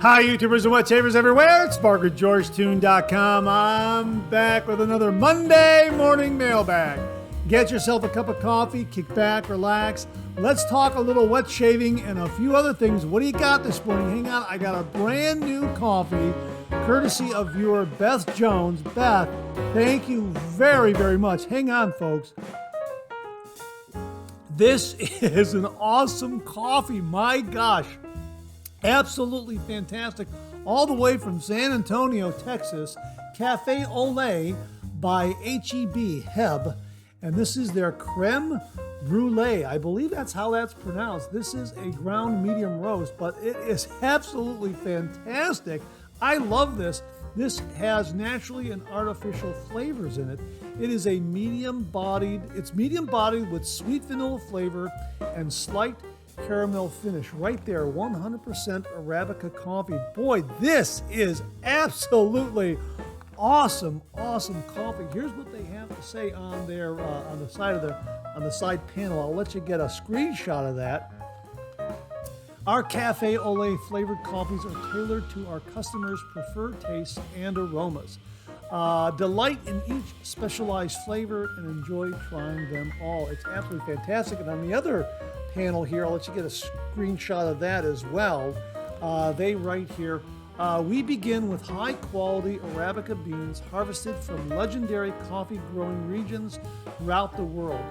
Hi, YouTubers and wet shavers everywhere. It's MargaretGeorgeTune.com. I'm back with another Monday morning mailbag. Get yourself a cup of coffee, kick back, relax. Let's talk a little wet shaving and a few other things. What do you got this morning? Hang on, I got a brand new coffee, courtesy of viewer Beth Jones. Beth, thank you very, very much. Hang on, folks. This is an awesome coffee. My gosh. Absolutely fantastic. All the way from San Antonio, Texas, Cafe Olé by Heb. And this is their creme brulee. I believe that's how that's pronounced. This is a ground medium roast, but it is absolutely fantastic. I love this. This has naturally and artificial flavors in it. It is a medium bodied with sweet vanilla flavor and slight caramel finish right there. 100% Arabica coffee. Boy, this is absolutely awesome coffee. Here's what they have to say on their on the side panel. I'll let you get a screenshot of that. Our Cafe Olé flavored coffees are tailored to our customers' preferred tastes and aromas. Delight in each specialized flavor and enjoy trying them all. It's absolutely fantastic. And on the other panel here, I'll let you get a screenshot of that as well. They write here, we begin with high quality Arabica beans harvested from legendary coffee growing regions throughout the world.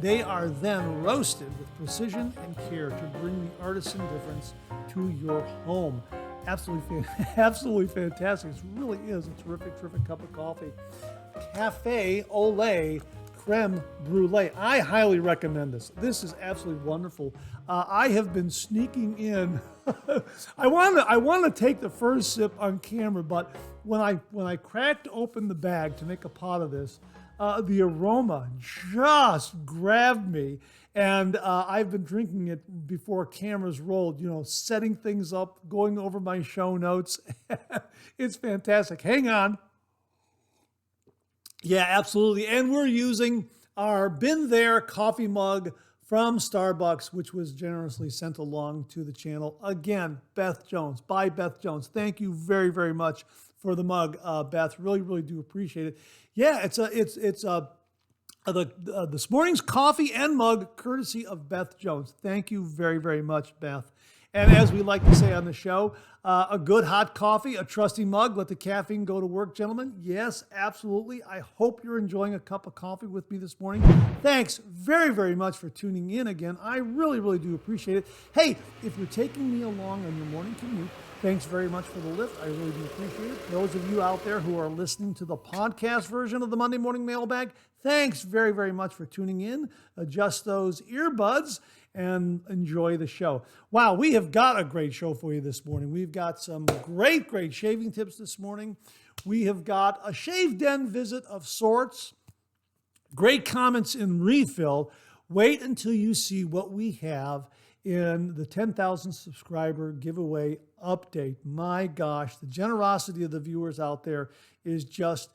They are then roasted with precision and care to bring the artisan difference to your home. Absolutely fantastic. It really is a terrific cup of coffee. Cafe Olé creme brulee. I highly recommend this. This is absolutely wonderful. I have been sneaking in. I want to take the first sip on camera, but when I cracked open the bag to make a pot of this, the aroma just grabbed me. And I've been drinking it before cameras rolled, setting things up, going over my show notes. It's fantastic. Hang on. Yeah, absolutely. And we're using our Been There coffee mug from Starbucks, which was generously sent along to the channel. Again, Beth Jones, by Beth Jones. Thank you very, very much for the mug, Beth. Really do appreciate it. Yeah, it's this morning's coffee and mug, courtesy of Beth Jones. Thank you very, very much, Beth. And as we like to say on the show, a good hot coffee, a trusty mug, let the caffeine go to work, gentlemen. Yes, absolutely. I hope you're enjoying a cup of coffee with me this morning. Thanks very, very much for tuning in again. I really do appreciate it. Hey, if you're taking me along on your morning commute, thanks very much for the lift. I really do appreciate it. Those of you out there who are listening to the podcast version of the Monday Morning Mailbag, thanks very, very much for tuning in. Adjust those earbuds and enjoy the show. Wow, we have got a great show for you this morning. We've got some great shaving tips this morning. We have got a shave den visit of sorts. Great comments in refill. Wait until you see what we have in the 10,000 subscriber giveaway update. My gosh, the generosity of the viewers out there is just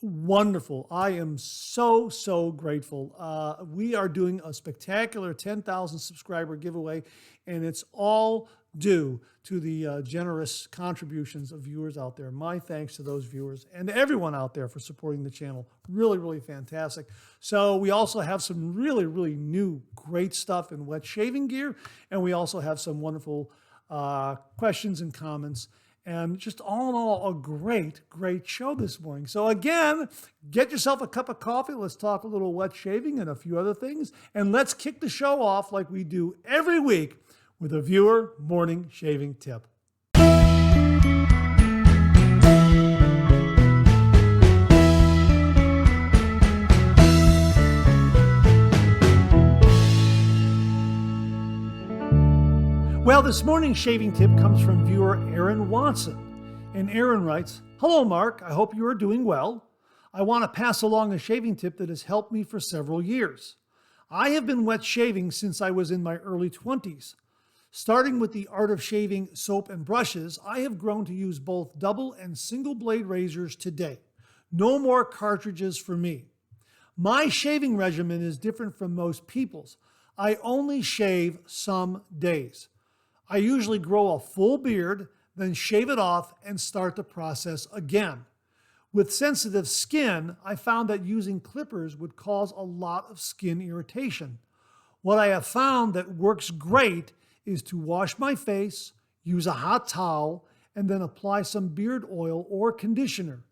wonderful. I am so grateful. We are doing a spectacular 10,000 subscriber giveaway, and it's all due to the generous contributions of viewers out there. My thanks to those viewers and to everyone out there for supporting the channel. Really fantastic. So we also have some really new great stuff in wet shaving gear, and we also have some wonderful questions and comments. And just all in all, a great show this morning. So again, get yourself a cup of coffee. Let's talk a little wet shaving and a few other things. And let's kick the show off like we do every week with a viewer morning shaving tip. Well, this morning's shaving tip comes from viewer Aaron Watson. And Aaron writes, "Hello, Mark. I hope you are doing well. I want to pass along a shaving tip that has helped me for several years. I have been wet shaving since I was in my early 20s. Starting with the art of shaving soap and brushes, I have grown to use both double and single blade razors today. No more cartridges for me. My shaving regimen is different from most people's. I only shave some days. I usually grow a full beard, then shave it off and start the process again. With sensitive skin, I found that using clippers would cause a lot of skin irritation. What I have found that works great is to wash my face, use a hot towel, and then apply some beard oil or conditioner.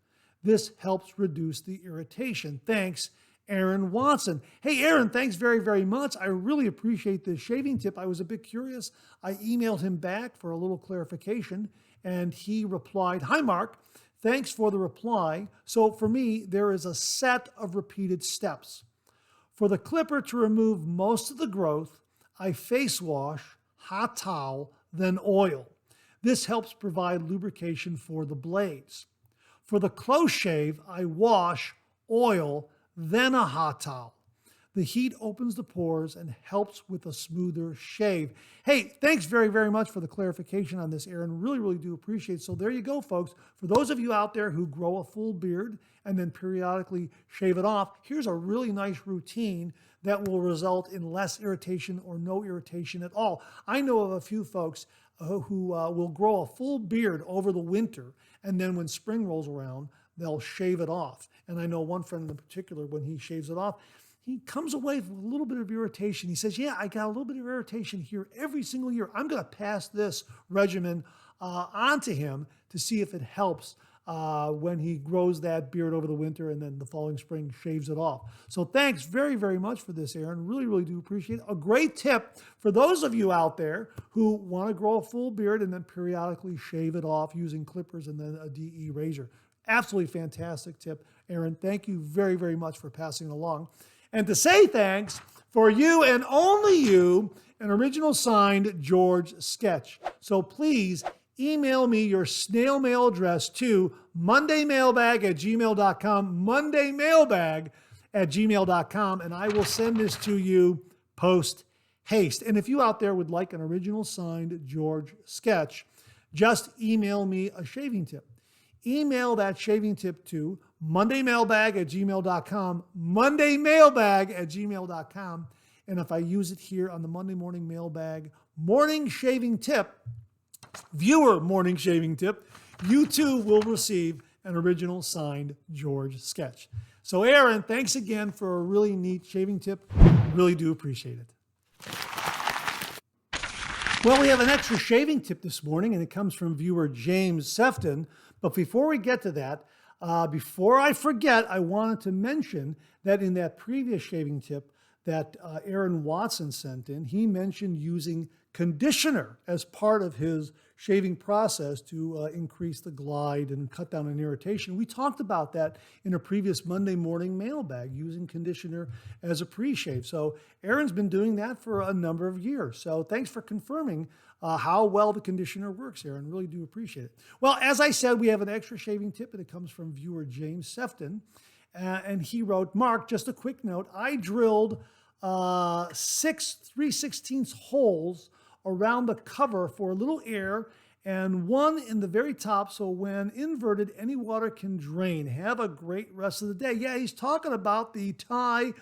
This helps reduce the irritation. Thanks, Aaron Watson. Hey, Aaron, thanks very, very much. I really appreciate this shaving tip. I was a bit curious. I emailed him back for a little clarification, and he replied, "Hi, Mark. Thanks for the reply. So for me, there is a set of repeated steps. For the clipper to remove most of the growth, I face wash, hot towel, then oil. This helps provide lubrication for the blades. For the close shave, I wash, oil, then a hot towel. The heat opens the pores and helps with a smoother shave." Hey, thanks very, very much for the clarification on this, Aaron. Really, really do appreciate it. So there you go, folks. For those of you out there who grow a full beard and then periodically shave it off, here's a really nice routine that will result in less irritation or no irritation at all. I know of a few folks who will grow a full beard over the winter, and then when spring rolls around, they'll shave it off. And I know one friend in particular, when he shaves it off, he comes away with a little bit of irritation. He says, "Yeah, I got a little bit of irritation here every single year. I'm going to pass this regimen on to him to see if it helps when he grows that beard over the winter and then the following spring shaves it off." So thanks very, very much for this, Aaron. Really, really do appreciate it. A great tip for those of you out there who want to grow a full beard and then periodically shave it off using clippers and then a DE razor. Absolutely fantastic tip, Aaron. Thank you very, very much for passing it along. And to say thanks, for you and only you, an original signed George sketch. So please email me your snail mail address to mondaymailbag@gmail.com, mondaymailbag@gmail.com, and I will send this to you post haste. And if you out there would like an original signed George sketch, just email me a shaving tip. Email that shaving tip to mondaymailbag@gmail.com, mondaymailbag@gmail.com. And if I use it here on the Monday Morning Mailbag morning shaving tip, viewer morning shaving tip, you too will receive an original signed George sketch. So Aaron, thanks again for a really neat shaving tip. Really do appreciate it. Well, we have an extra shaving tip this morning, and it comes from viewer James Sefton. But before we get to that, before I forget, I wanted to mention that in that previous shaving tip that Aaron Watson sent in, he mentioned using conditioner as part of his shaving process to increase the glide and cut down on irritation. We talked about that in a previous Monday morning mailbag, using conditioner as a pre-shave. So Aaron's been doing that for a number of years. So thanks for confirming how well the conditioner works, Aaron. Really do appreciate it. Well, as I said, we have an extra shaving tip, and it comes from viewer James Sefton. And he wrote, "Mark, just a quick note. I drilled 6 3/16 holes around the cover for a little air and one in the very top, so when inverted, any water can drain. Have a great rest of the day." Yeah, he's talking about the Thai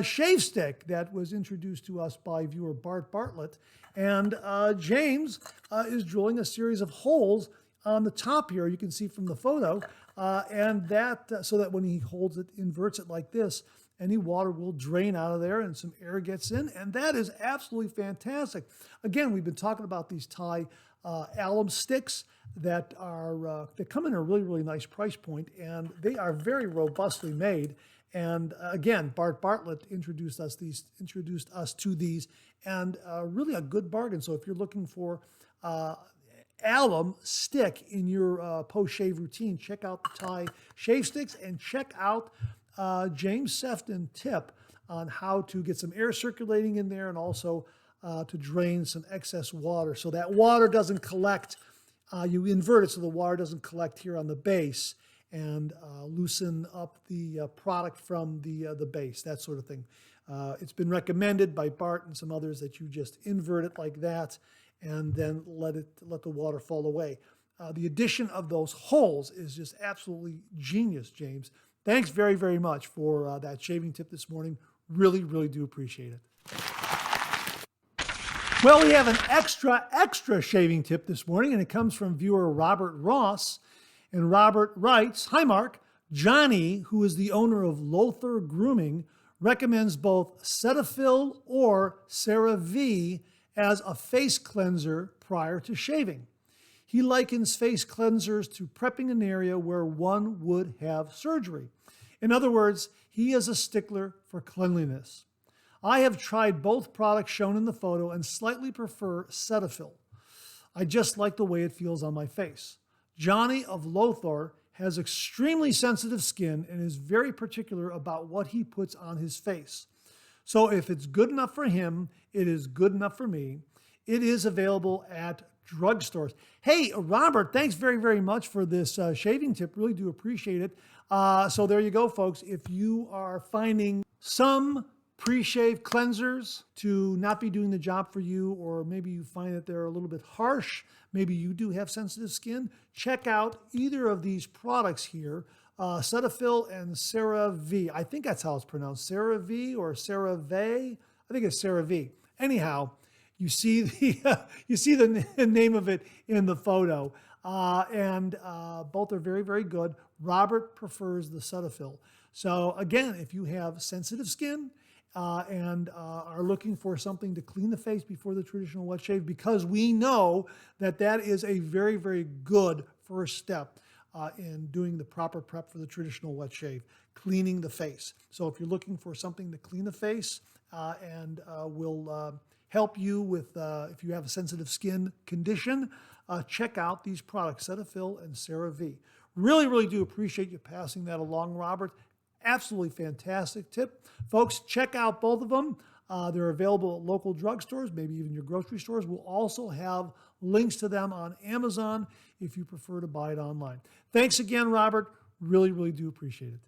shave stick that was introduced to us by viewer Bart Bartlett. And James is drilling a series of holes on the top here, you can see from the photo, and that so that when he holds it, inverts it like this, any water will drain out of there and some air gets in, and that is absolutely fantastic. Again, we've been talking about these Thai alum sticks that are that come in a really, really nice price point, and they are very robustly made. And again, Bart Bartlett introduced us to these, and really a good bargain. So if you're looking for alum stick in your post-shave routine, check out the Thai shave sticks and check out James Sefton tip on how to get some air circulating in there and also to drain some excess water so that water doesn't collect. You invert it so the water doesn't collect here on the base and loosen up the product from the base, that sort of thing. It's been recommended by Bart and some others that you just invert it like that and then let the water fall away. The addition of those holes is just absolutely genius, James. Thanks very, very much for that shaving tip this morning. Really, really do appreciate it. Well, we have an extra shaving tip this morning, and it comes from viewer Robert Ross. And Robert writes, "Hi, Mark. Johnny, who is the owner of Lothar Grooming, recommends both Cetaphil or CeraVe as a face cleanser prior to shaving. He likens face cleansers to prepping an area where one would have surgery. In other words, he is a stickler for cleanliness. I have tried both products shown in the photo and slightly prefer Cetaphil. I just like the way it feels on my face. Johnny of Lothar has extremely sensitive skin and is very particular about what he puts on his face. So if it's good enough for him, it is good enough for me. It is available at drugstores." Hey, Robert, thanks very, very much for this shaving tip. Really do appreciate it. So there you go, folks. If you are finding some pre-shave cleansers to not be doing the job for you, or maybe you find that they're a little bit harsh, maybe you do have sensitive skin, check out either of these products here, Cetaphil and CeraVe. I think that's how it's pronounced, CeraVe or CeraVe. I think it's CeraVe. Anyhow, you see the name of it in the photo, and both are very, very good. Robert prefers the Cetaphil. So again, if you have sensitive skin and are looking for something to clean the face before the traditional wet shave, because we know that that is a very, very good first step in doing the proper prep for the traditional wet shave, cleaning the face. So if you're looking for something to clean the face and will help you with if you have a sensitive skin condition, check out these products, Cetaphil and CeraVe. Really, really do appreciate you passing that along, Robert. Absolutely fantastic tip. Folks, check out both of them. They're available at local drugstores, maybe even your grocery stores. We'll also have links to them on Amazon if you prefer to buy it online. Thanks again, Robert. Really, really do appreciate it.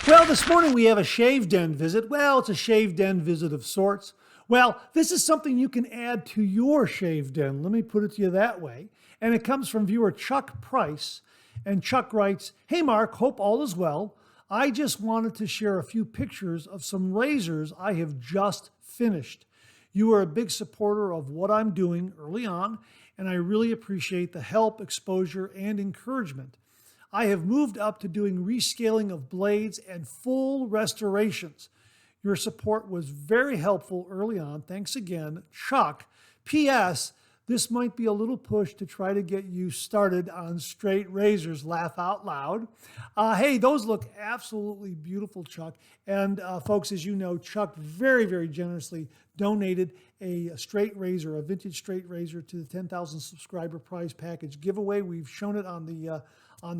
Well, this morning we have a shave den visit. Well, it's a shave den visit of sorts. Well, this is something you can add to your shave den. Let me put it to you that way. And it comes from viewer Chuck Preiss. And Chuck writes, "Hey Mark, hope all is well. I just wanted to share a few pictures of some razors I have just finished. You are a big supporter of what I'm doing early on, and I really appreciate the help, exposure, and encouragement. I have moved up to doing rescaling of blades and full restorations. Your support was very helpful early on. Thanks again, Chuck. P.S. This might be a little push to try to get you started on straight razors. Laugh out loud." Hey, those look absolutely beautiful, Chuck. And folks, as you know, Chuck very, very generously donated a straight razor, a vintage straight razor, to the 10,000 subscriber prize package giveaway. We've shown it on the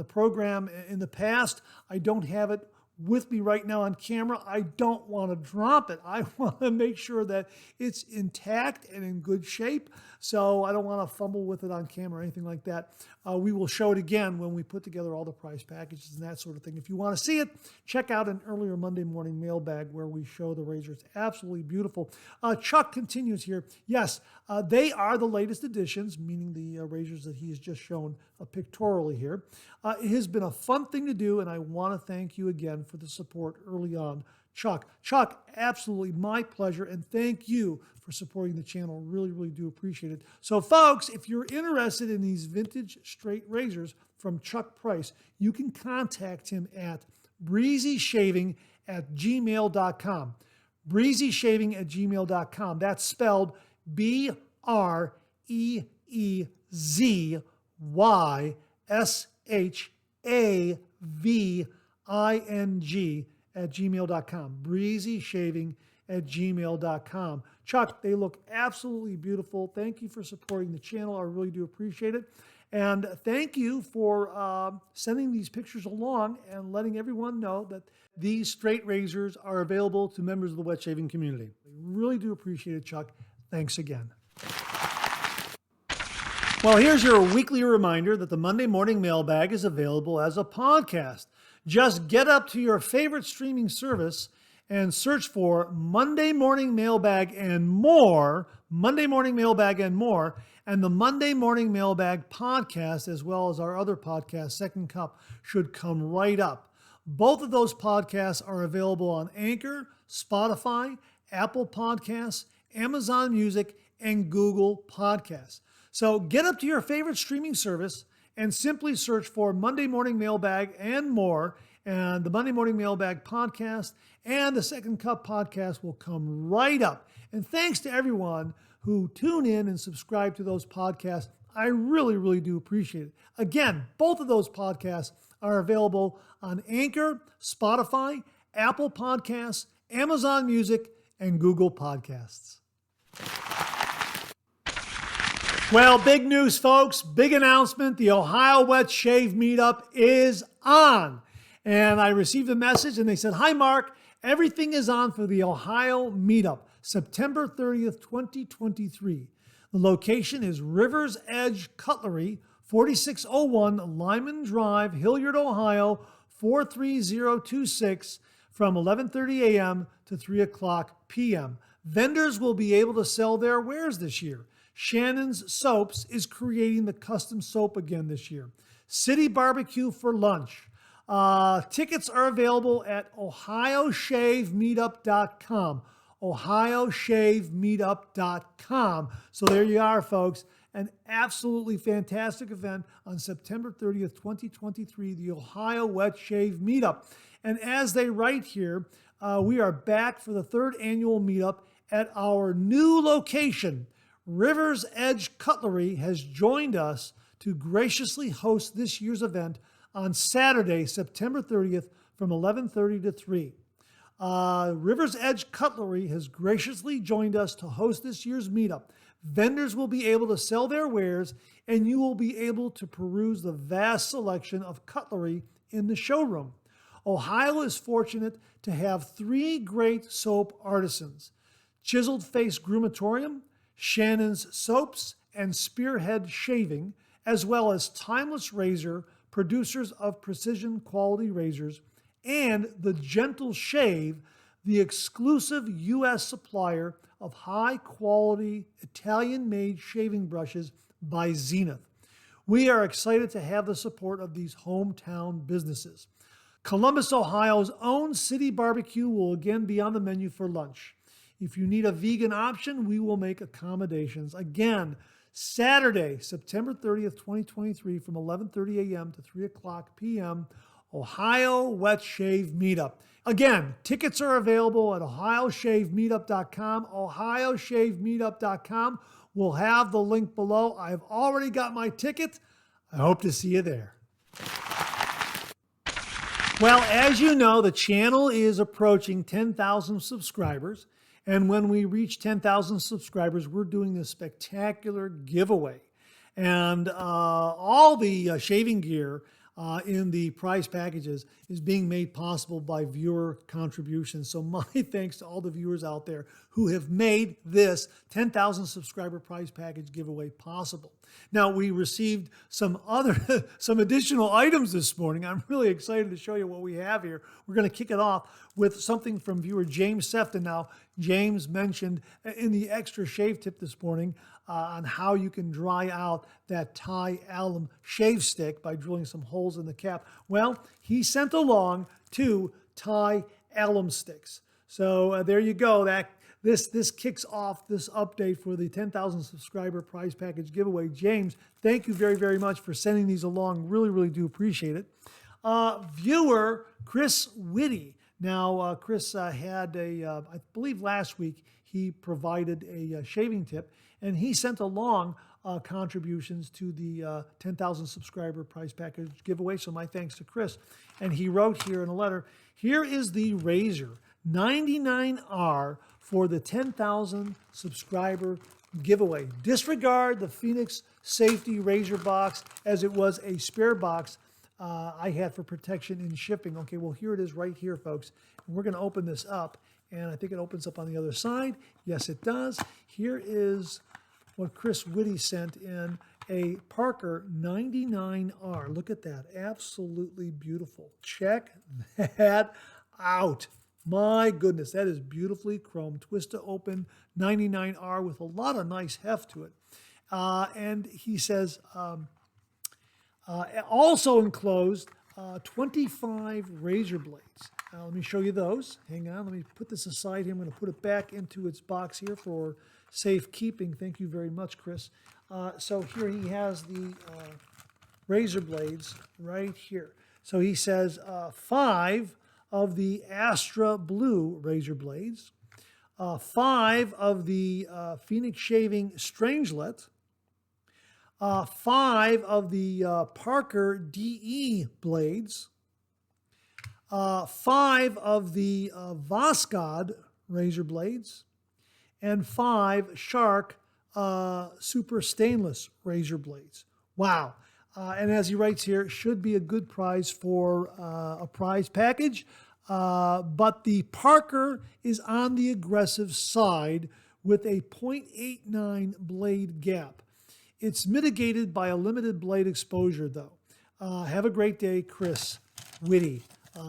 program in the past. I don't have it with me right now on camera. I don't want to drop it. I want to make sure that it's intact and in good shape. So I don't want to fumble with it on camera or anything like that. We will show it again when we put together all the prize packages and that sort of thing. If you want to see it, check out an earlier Monday morning mailbag where we show the razor. It's absolutely beautiful. Chuck continues here. Yes, they are the latest additions, meaning the razors that he has just shown pictorially here. It has been a fun thing to do, and I want to thank you again for the support early on, Chuck. Chuck, absolutely my pleasure, and thank you for supporting the channel. Really, really do appreciate it. So folks, if you're interested in these vintage straight razors from Chuck Preiss, you can contact him at breezyshaving@gmail.com. breezyshaving@gmail.com. That's spelled breezyshaving@gmail.com. breezyshaving@gmail.com. Chuck, they look absolutely beautiful. Thank you for supporting the channel. I really do appreciate it. And thank you for sending these pictures along and letting everyone know that these straight razors are available to members of the wet shaving community. I really do appreciate it, Chuck. Thanks again. Well, here's your weekly reminder that the Monday Morning Mailbag is available as a podcast. Just get up to your favorite streaming service and search for Monday Morning Mailbag and more, Monday Morning Mailbag and more, and the Monday Morning Mailbag podcast, as well as our other podcast, Second Cup, should come right up. Both of those podcasts are available on Anchor, Spotify, Apple Podcasts, Amazon Music, and Google Podcasts. So get up to your favorite streaming service and simply search for Monday Morning Mailbag and more. And the Monday Morning Mailbag podcast and the Second Cup podcast will come right up. And thanks to everyone who tune in and subscribe to those podcasts. I really, really do appreciate it. Again, both of those podcasts are available on Anchor, Spotify, Apple Podcasts, Amazon Music, and Google Podcasts. Well, big news, folks. Big announcement. The Ohio Wet Shave Meetup is on. And I received a message and they said, "Hi, Mark. Everything is on for the Ohio Meetup, September 30th, 2023. The location is River's Edge Cutlery, 4601 Lyman Drive, Hilliard, Ohio, 43026 from 11:30 a.m. to 3 o'clock p.m. Vendors will be able to sell their wares this year. Shannon's Soaps is creating the custom soap again this year. City Barbecue for lunch. Tickets are available at ohioshavemeetup.com. ohioshavemeetup.com. So there you are, folks. An absolutely fantastic event on September 30th, 2023, the Ohio Wet Shave Meetup. And as they write here, we are back for the third annual meetup at our new location. River's Edge Cutlery has joined us to graciously host this year's event on Saturday, September 30th from 11:30 to 3. River's Edge Cutlery has graciously joined us to host this year's meetup. Vendors will be able to sell their wares, and you will be able to peruse the vast selection of cutlery in the showroom. Ohio is fortunate to have three great soap artisans: Chiseled Face Grumatorium, Shannon's Soaps, and Spearhead Shaving, as well as Timeless Razor, producers of precision quality razors, and The Gentle Shave, the exclusive U.S. supplier of high-quality Italian-made shaving brushes by Zenith. We are excited to have the support of these hometown businesses. Columbus, Ohio's own City Barbecue will again be on the menu for lunch. If you need a vegan option, we will make accommodations. Again, Saturday, September 30th, 2023, from 11:30 a.m. to 3 o'clock p.m., Ohio Wet Shave Meetup. Again, tickets are available at ohioshavemeetup.com. ohioshavemeetup.com. We'll have the link below. I've already got my ticket. I hope to see you there. Well, as you know, the channel is approaching 10,000 subscribers. And when we reach 10,000 subscribers, we're doing this spectacular giveaway. And all the shaving gear in the Preiss packages is being made possible by viewer contributions. So my thanks to all the viewers out there who have made this 10,000 subscriber Preiss package giveaway possible. Now, we received some additional items this morning. I'm really excited to show you what we have here. We're going to kick it off with something from viewer James Sefton. Now, James mentioned in the extra shave tip this morning on how you can dry out that Thai alum shave stick by drilling some holes in the cap. Well, he sent along 2 Thai alum sticks. So there you go. This kicks off this update for the 10,000 subscriber Preiss package giveaway. James, thank you very, very much for sending these along. Really, really do appreciate it. Viewer Chris Whitty. Now, Chris had I believe last week, he provided a shaving tip, and he sent along contributions to the 10,000 subscriber Preiss package giveaway. So my thanks to Chris. And he wrote here in a letter, here is the razor 99R for the 10,000 subscriber giveaway. Disregard the Phoenix Safety Razor box, as it was a spare box I had for protection in shipping. Okay, well, here it is right here, folks. And we're going to open this up, and I think it opens up on the other side. Yes, it does. Here is what Chris Whitty sent in, a Parker 99R. Look at that. Absolutely beautiful. Check that out. My goodness, that is beautifully chromed, twist to open 99R with a lot of nice heft to it. And he says, also enclosed 25 razor blades. Let me show you those. Hang on, let me put this aside here. I'm going to put it back into its box here for safekeeping. Thank you very much, Chris. So here he has the razor blades right here. So he says 5 of the Astra Blue razor blades, 5 of the Phoenix Shaving Strangelet, 5 of the Parker DE blades, 5 of the Voskhod razor blades, and 5 Shark Super Stainless razor blades. Wow. And as he writes here, should be a good prize for a prize package. But the Parker is on the aggressive side with a 0.89 blade gap. It's mitigated by a limited blade exposure, though. Have a great day, Chris Witte,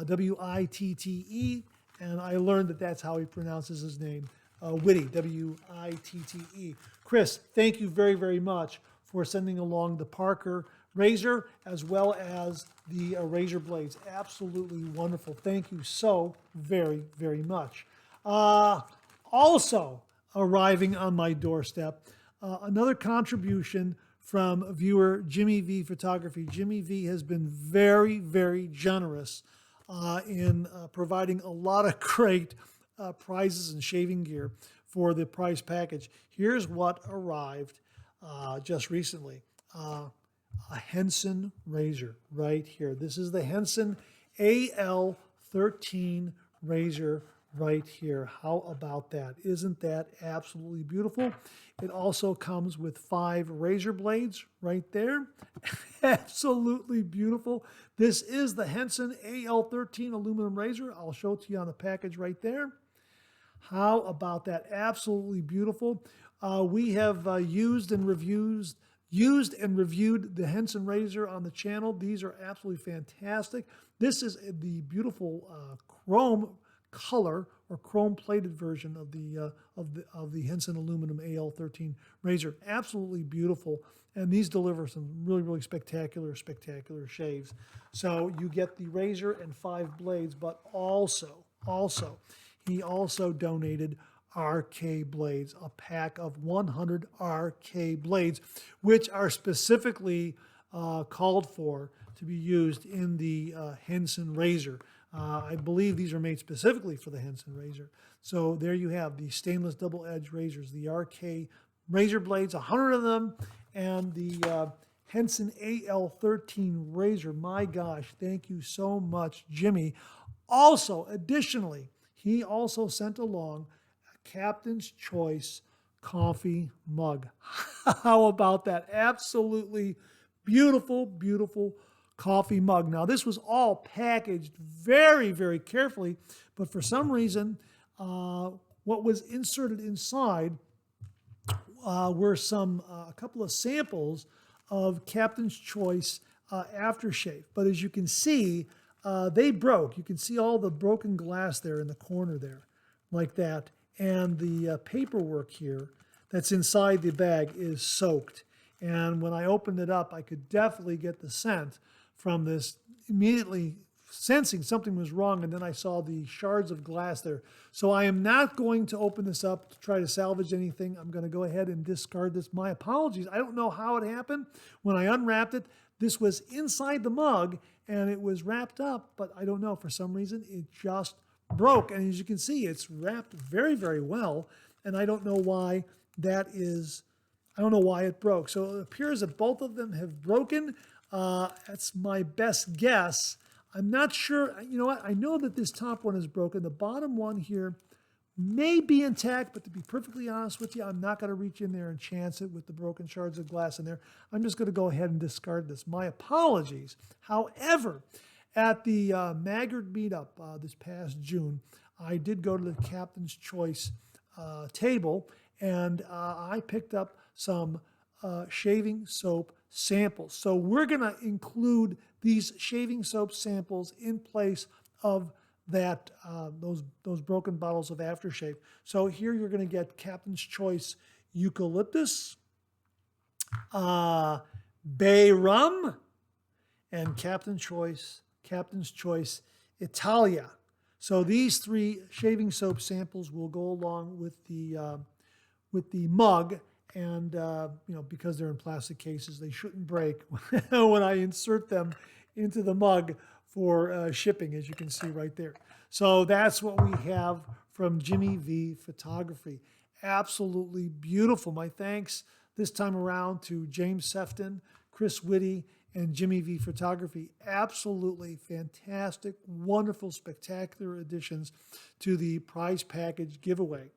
W-I-T-T-E, and I learned that that's how he pronounces his name, Witte, W-I-T-T-E. Chris, thank you very, very much for sending along the Parker razor as well as the razor blades. Absolutely wonderful. Thank you so very, very much. Also arriving on my doorstep, another contribution from viewer Jimmy V Photography. Jimmy V has been very, very generous in providing a lot of great prizes and shaving gear for the prize package. Here's what arrived just recently. A Henson razor right here. This is the Henson AL13 razor right here. How about that? Isn't that absolutely beautiful? It also comes with 5 razor blades right there. Absolutely beautiful. This is the Henson AL13 aluminum razor. I'll show it to you on the package right there. How about that? Absolutely beautiful. We have used and reviewed the Henson razor on the channel. These are absolutely fantastic. This is the beautiful chrome color or chrome plated version of the Henson aluminum AL13 razor. Absolutely beautiful, and these deliver some really, really spectacular shaves. So you get the razor and 5 blades, but also he also donated RK blades, a pack of 100 RK blades, which are specifically called for to be used in the Henson razor. I believe these are made specifically for the Henson razor. So there you have the stainless double-edged razors, the RK razor blades, 100 of them, and the Henson AL13 razor. My gosh, thank you so much, Jimmy. Also, additionally, he also sent along a Captain's Choice coffee mug. How about that? Absolutely beautiful, beautiful coffee mug. Now, this was all packaged very, very carefully, but for some reason, what was inserted inside were a couple of samples of Captain's Choice aftershave. But as you can see, they broke. You can see all the broken glass there in the corner there, like that. And the paperwork here that's inside the bag is soaked. And when I opened it up, I could definitely get the scent from this, immediately sensing something was wrong, and then I saw the shards of glass there. So I am not going to open this up to try to salvage anything. I'm going to go ahead and discard this. My apologies. I don't know how it happened. When I unwrapped it, this was inside the mug, and it was wrapped up, but I don't know. For some reason, it just broke. And as you can see, it's wrapped very, very well, and I don't know why that is. I don't know why it broke. So it appears that both of them have broken. That's my best guess. I'm not sure. You know what? I know that this top one is broken. The bottom one here may be intact, but to be perfectly honest with you, I'm not going to reach in there and chance it with the broken shards of glass in there. I'm just going to go ahead and discard this. My apologies. However, at the Maggard Meetup this past June, I did go to the Captain's Choice table, and I picked up some shaving soap samples. So we're going to include these shaving soap samples in place of that those broken bottles of aftershave. So here you're going to get Captain's Choice Eucalyptus, Bay Rum, and Captain's Choice Captain's Choice Italia. So these 3 shaving soap samples will go along with the mug, and because they're in plastic cases, they shouldn't break when I insert them into the mug for shipping, as you can see right there. So that's what we have from Jimmy V Photography. Absolutely beautiful. My thanks this time around to James Sefton, Chris Whitty, and Jimmy V Photography. Absolutely fantastic, wonderful, spectacular additions to the prize package giveaway.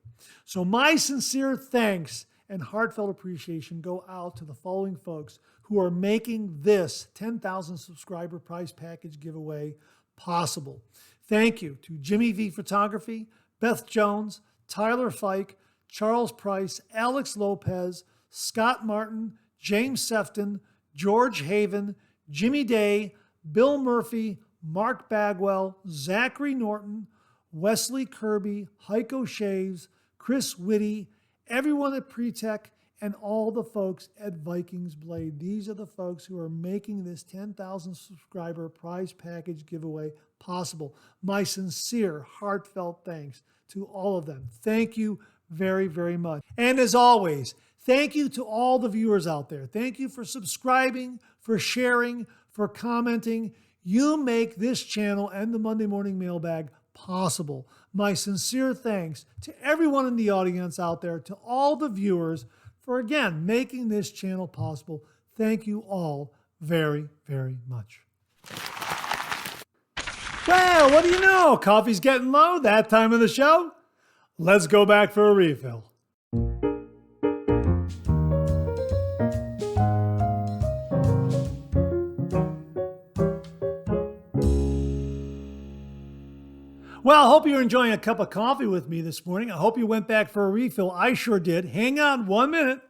So my sincere thanks and heartfelt appreciation go out to the following folks who are making this 10,000 subscriber prize package giveaway possible. Thank you to Jimmy V Photography, Beth Jones, Tyler Fike, Charles Preiss, Alex Lopez, Scott Martin, James Sefton, George Haven, Jimmy Day, Bill Murphy, Mark Bagwell, Zachary Norton, Wesley Kirby, Heiko Shaves, Chris Whitty, everyone at Pretech, and all the folks at Vikings Blade. These are the folks who are making this 10,000 subscriber prize package giveaway possible. My sincere, heartfelt thanks to all of them. Thank you very, very much. And as always, thank you to all the viewers out there. Thank you for subscribing, for sharing, for commenting. You make this channel and the Monday Morning Mailbag possible. My sincere thanks to everyone in the audience out there, to all the viewers, for again making this channel possible. Thank you all very, very much. Well, what do you know? Coffee's getting low that time of the show. Let's go back for a refill. Well, I hope you're enjoying a cup of coffee with me this morning. I hope you went back for a refill. I sure did. Hang on 1 minute.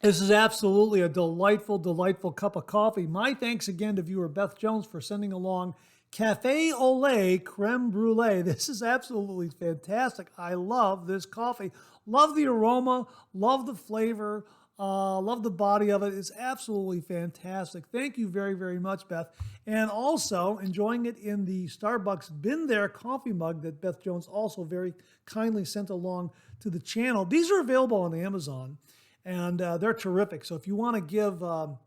This is absolutely a delightful, delightful cup of coffee. My thanks again to viewer Beth Jones for sending along Cafe au lait creme brulee. This is absolutely fantastic. I love this coffee. Love the aroma, love the flavor, love the body of it. It's absolutely fantastic. Thank you very, very much, Beth. And also enjoying it in the Starbucks Been There coffee mug that Beth Jones also very kindly sent along to the channel. These are available on Amazon, and they're terrific. So if you want to give a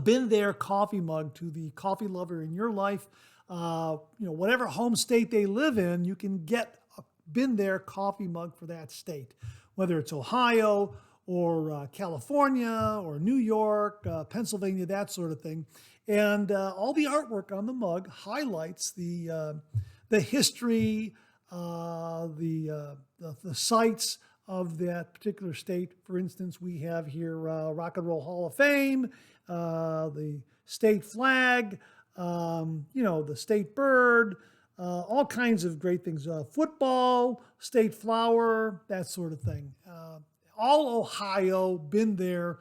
Been There coffee mug to the coffee lover in your life, whatever home state they live in, you can get a Been There coffee mug for that state, whether it's Ohio or California or New York, Pennsylvania, that sort of thing. And all the artwork on the mug highlights the history, the sites of that particular state. For instance, we have here Rock and Roll Hall of Fame, the state flag, the state bird, all kinds of great things, football, state flower, that sort of thing. All Ohio, Been There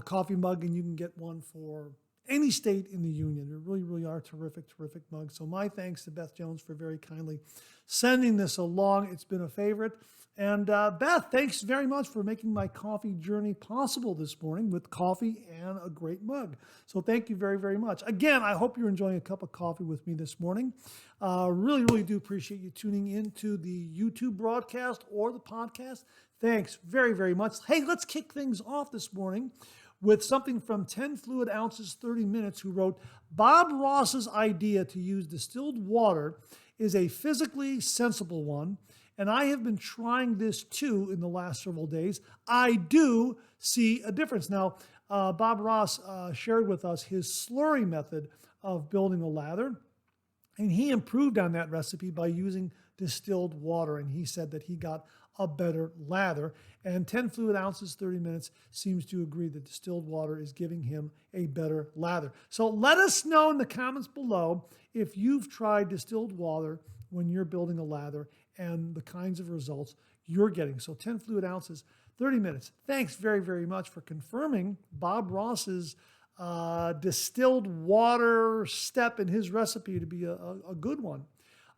coffee mug, and you can get one for any state in the union. They really, really are terrific, terrific mugs. So my thanks to Beth Jones for very kindly sending this along. It's been a favorite. And Beth, thanks very much for making my coffee journey possible this morning with coffee and a great mug. So thank you very, very much. Again, I hope you're enjoying a cup of coffee with me this morning. Really, really do appreciate you tuning into the YouTube broadcast or the podcast. Thanks very, very much. Hey, let's kick things off this morning with something from 10 Fluid Ounces, 30 Minutes, who wrote, Bob Ross's idea to use distilled water is a physically sensible one, and I have been trying this too in the last several days. I do see a difference. Now, Bob Ross shared with us his slurry method of building a lather, and he improved on that recipe by using distilled water, and he said that he got a better lather. And 10 Fluid Ounces, 30 Minutes seems to agree that distilled water is giving him a better lather. So let us know in the comments below if you've tried distilled water when you're building a lather and the kinds of results you're getting. So 10 Fluid Ounces, 30 Minutes. Thanks very, very much for confirming Bob Ross's distilled water step in his recipe to be a good one.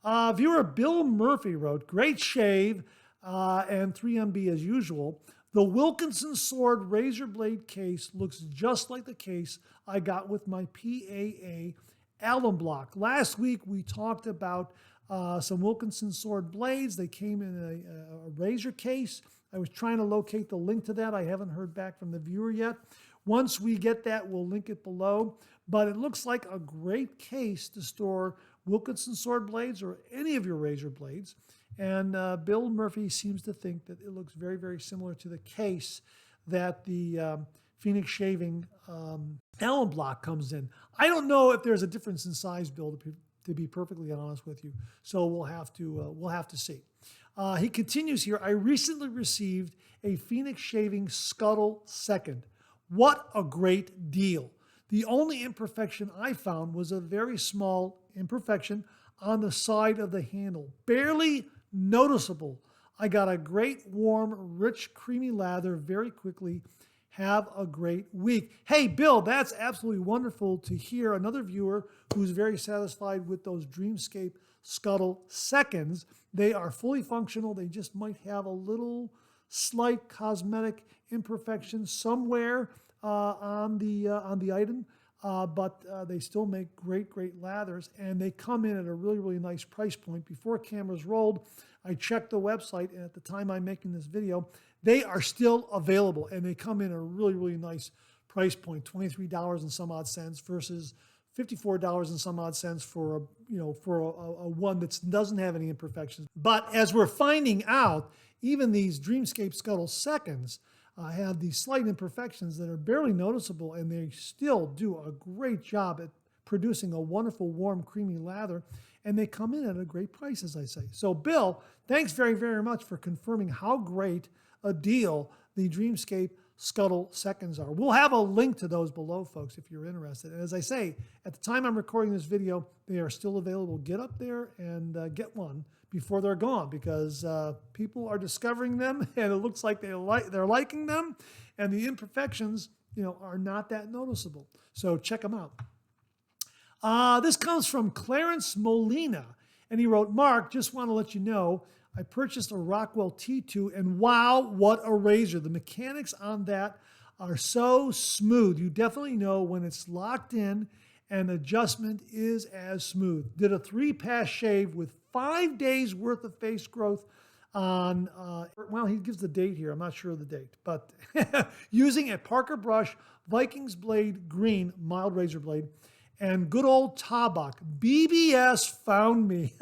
Viewer Bill Murphy wrote, great shave and 3MB as usual. The Wilkinson Sword razor blade case looks just like the case I got with my PAA alum block. Last week we talked about some Wilkinson Sword blades. They came in a razor case. I was trying to locate the link to that. I haven't heard back from the viewer yet. Once we get that, we'll link it below. But it looks like a great case to store Wilkinson Sword blades or any of your razor blades. And Bill Murphy seems to think that it looks very, very similar to the case that the Phoenix Shaving alum block comes in. I don't know if there's a difference in size, Bill, to be perfectly honest with you. So we'll have to see. He continues here. I recently received a Phoenix Shaving Scuttle Second. What a great deal. The only imperfection I found was a very small imperfection on the side of the handle, barely noticeable. I got a great, warm, rich, creamy lather very quickly. Have a great week. Hey, Bill, that's absolutely wonderful to hear. Another viewer who's very satisfied with those Dreamscape Scuttle Seconds. They are fully functional. They just might have a little slight cosmetic imperfection somewhere on the item, but they still make great, great lathers, and they come in at a really, really nice price point. Before cameras rolled, I checked the website, and at the time I'm making this video, they are still available, and they come in at a really, really nice price point, $23 and some odd cents versus $54 and some odd cents for a one that doesn't have any imperfections. But as we're finding out, even these Dreamscape Scuttle Seconds have these slight imperfections that are barely noticeable, and they still do a great job at producing a wonderful, warm, creamy lather, and they come in at a great price, as I say. So, Bill, thanks very, very much for confirming how great a deal the Dreamscape Scuttle Seconds are. We'll have a link to those below, folks, if you're interested. And as I say, at the time I'm recording this video, they are still available. Get up there and get one before they're gone, because people are discovering them, and it looks like they're liking them, and the imperfections, are not that noticeable. So check them out. This comes from Clarence Molina, and he wrote, Mark, just want to let you know, I purchased a Rockwell T2, and wow, what a razor. The mechanics on that are so smooth. You definitely know when it's locked in, and adjustment is as smooth. Did a 3-pass shave with 5 days worth of face growth on, well, he gives the date here. I'm not sure of the date, but using a Parker brush, Vikings blade green, mild razor blade, and good old Tabak. BBS found me.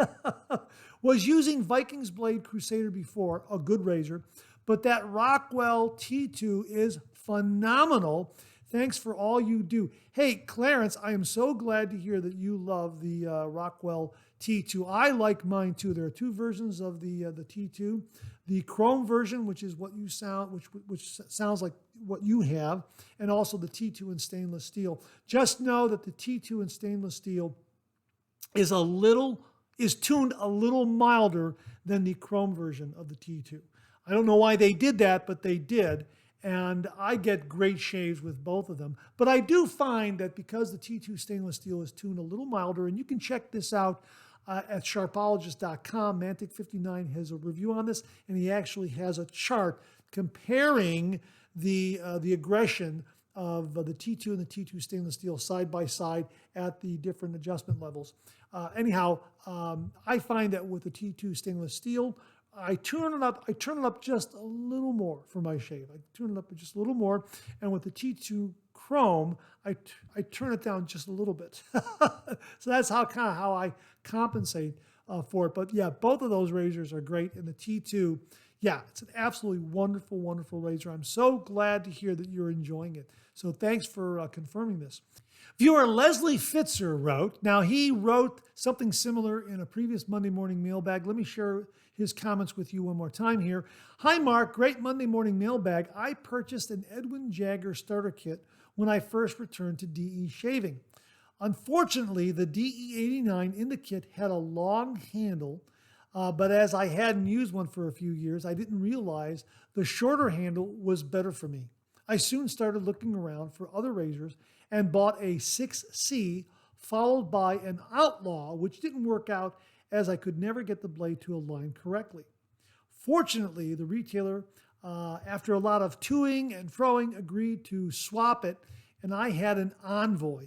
Was using Vikings blade Crusader before, a good razor, but that Rockwell T2 is phenomenal. Thanks for all you do. Hey, Clarence, I am so glad to hear that you love the Rockwell T2. I like mine too. There are two versions of the T2. The chrome version, which is what you sound, which sounds like what you have, and also the T2 in stainless steel. Just know that the T2 in stainless steel is tuned a little milder than the chrome version of the T2. I don't know why they did that, but they did. And I get great shaves with both of them. But I do find that because the T2 stainless steel is tuned a little milder, and you can check this out at sharpologist.com. Mantic59 has a review on this, and he actually has a chart comparing the aggression of the T2 and the T2 stainless steel side by side at the different adjustment levels. Anyhow, I find that with the T2 stainless steel, I turn it up just a little more for my shave. I turn it up just a little more. And with the T2 Chrome, I turn it down just a little bit. So that's how I compensate for it. But yeah, both of those razors are great. And the T2, yeah, it's an absolutely wonderful, wonderful razor. I'm so glad to hear that you're enjoying it. So thanks for confirming this. Viewer Leslie Fitzer wrote, now he wrote something similar in a previous Monday morning mailbag. Let me share his comments with you one more time here. Hi Mark, great Monday morning mailbag. I purchased an Edwin Jagger starter kit when I first returned to DE shaving. Unfortunately, the DE89 in the kit had a long handle, but as I hadn't used one for a few years, I didn't realize the shorter handle was better for me. I soon started looking around for other razors and bought a 6C followed by an Outlaw, which didn't work out as I could never get the blade to align correctly. Fortunately, the retailer after a lot of toing and froing, agreed to swap it, and I had an Envoy.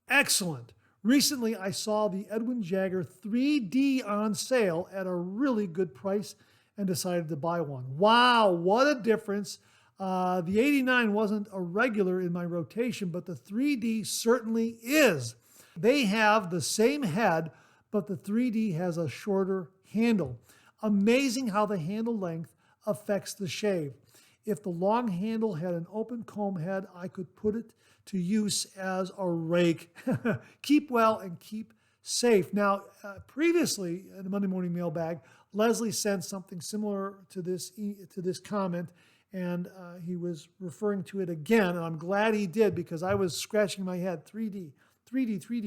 Excellent. Recently, I saw the Edwin Jagger 3D on sale at a really good price and decided to buy one. Wow, what a difference. The 89 wasn't a regular in my rotation, but the 3D certainly is. They have the same head, but the 3D has a shorter handle. Amazing how the handle length affects the shave. If the long handle had an open comb head, I could put it to use as a rake. Keep well and keep safe. Now, previously in the Monday Morning Mailbag, Leslie sent something similar to this comment, and he was referring to it again, and I'm glad he did because I was scratching my head. 3D.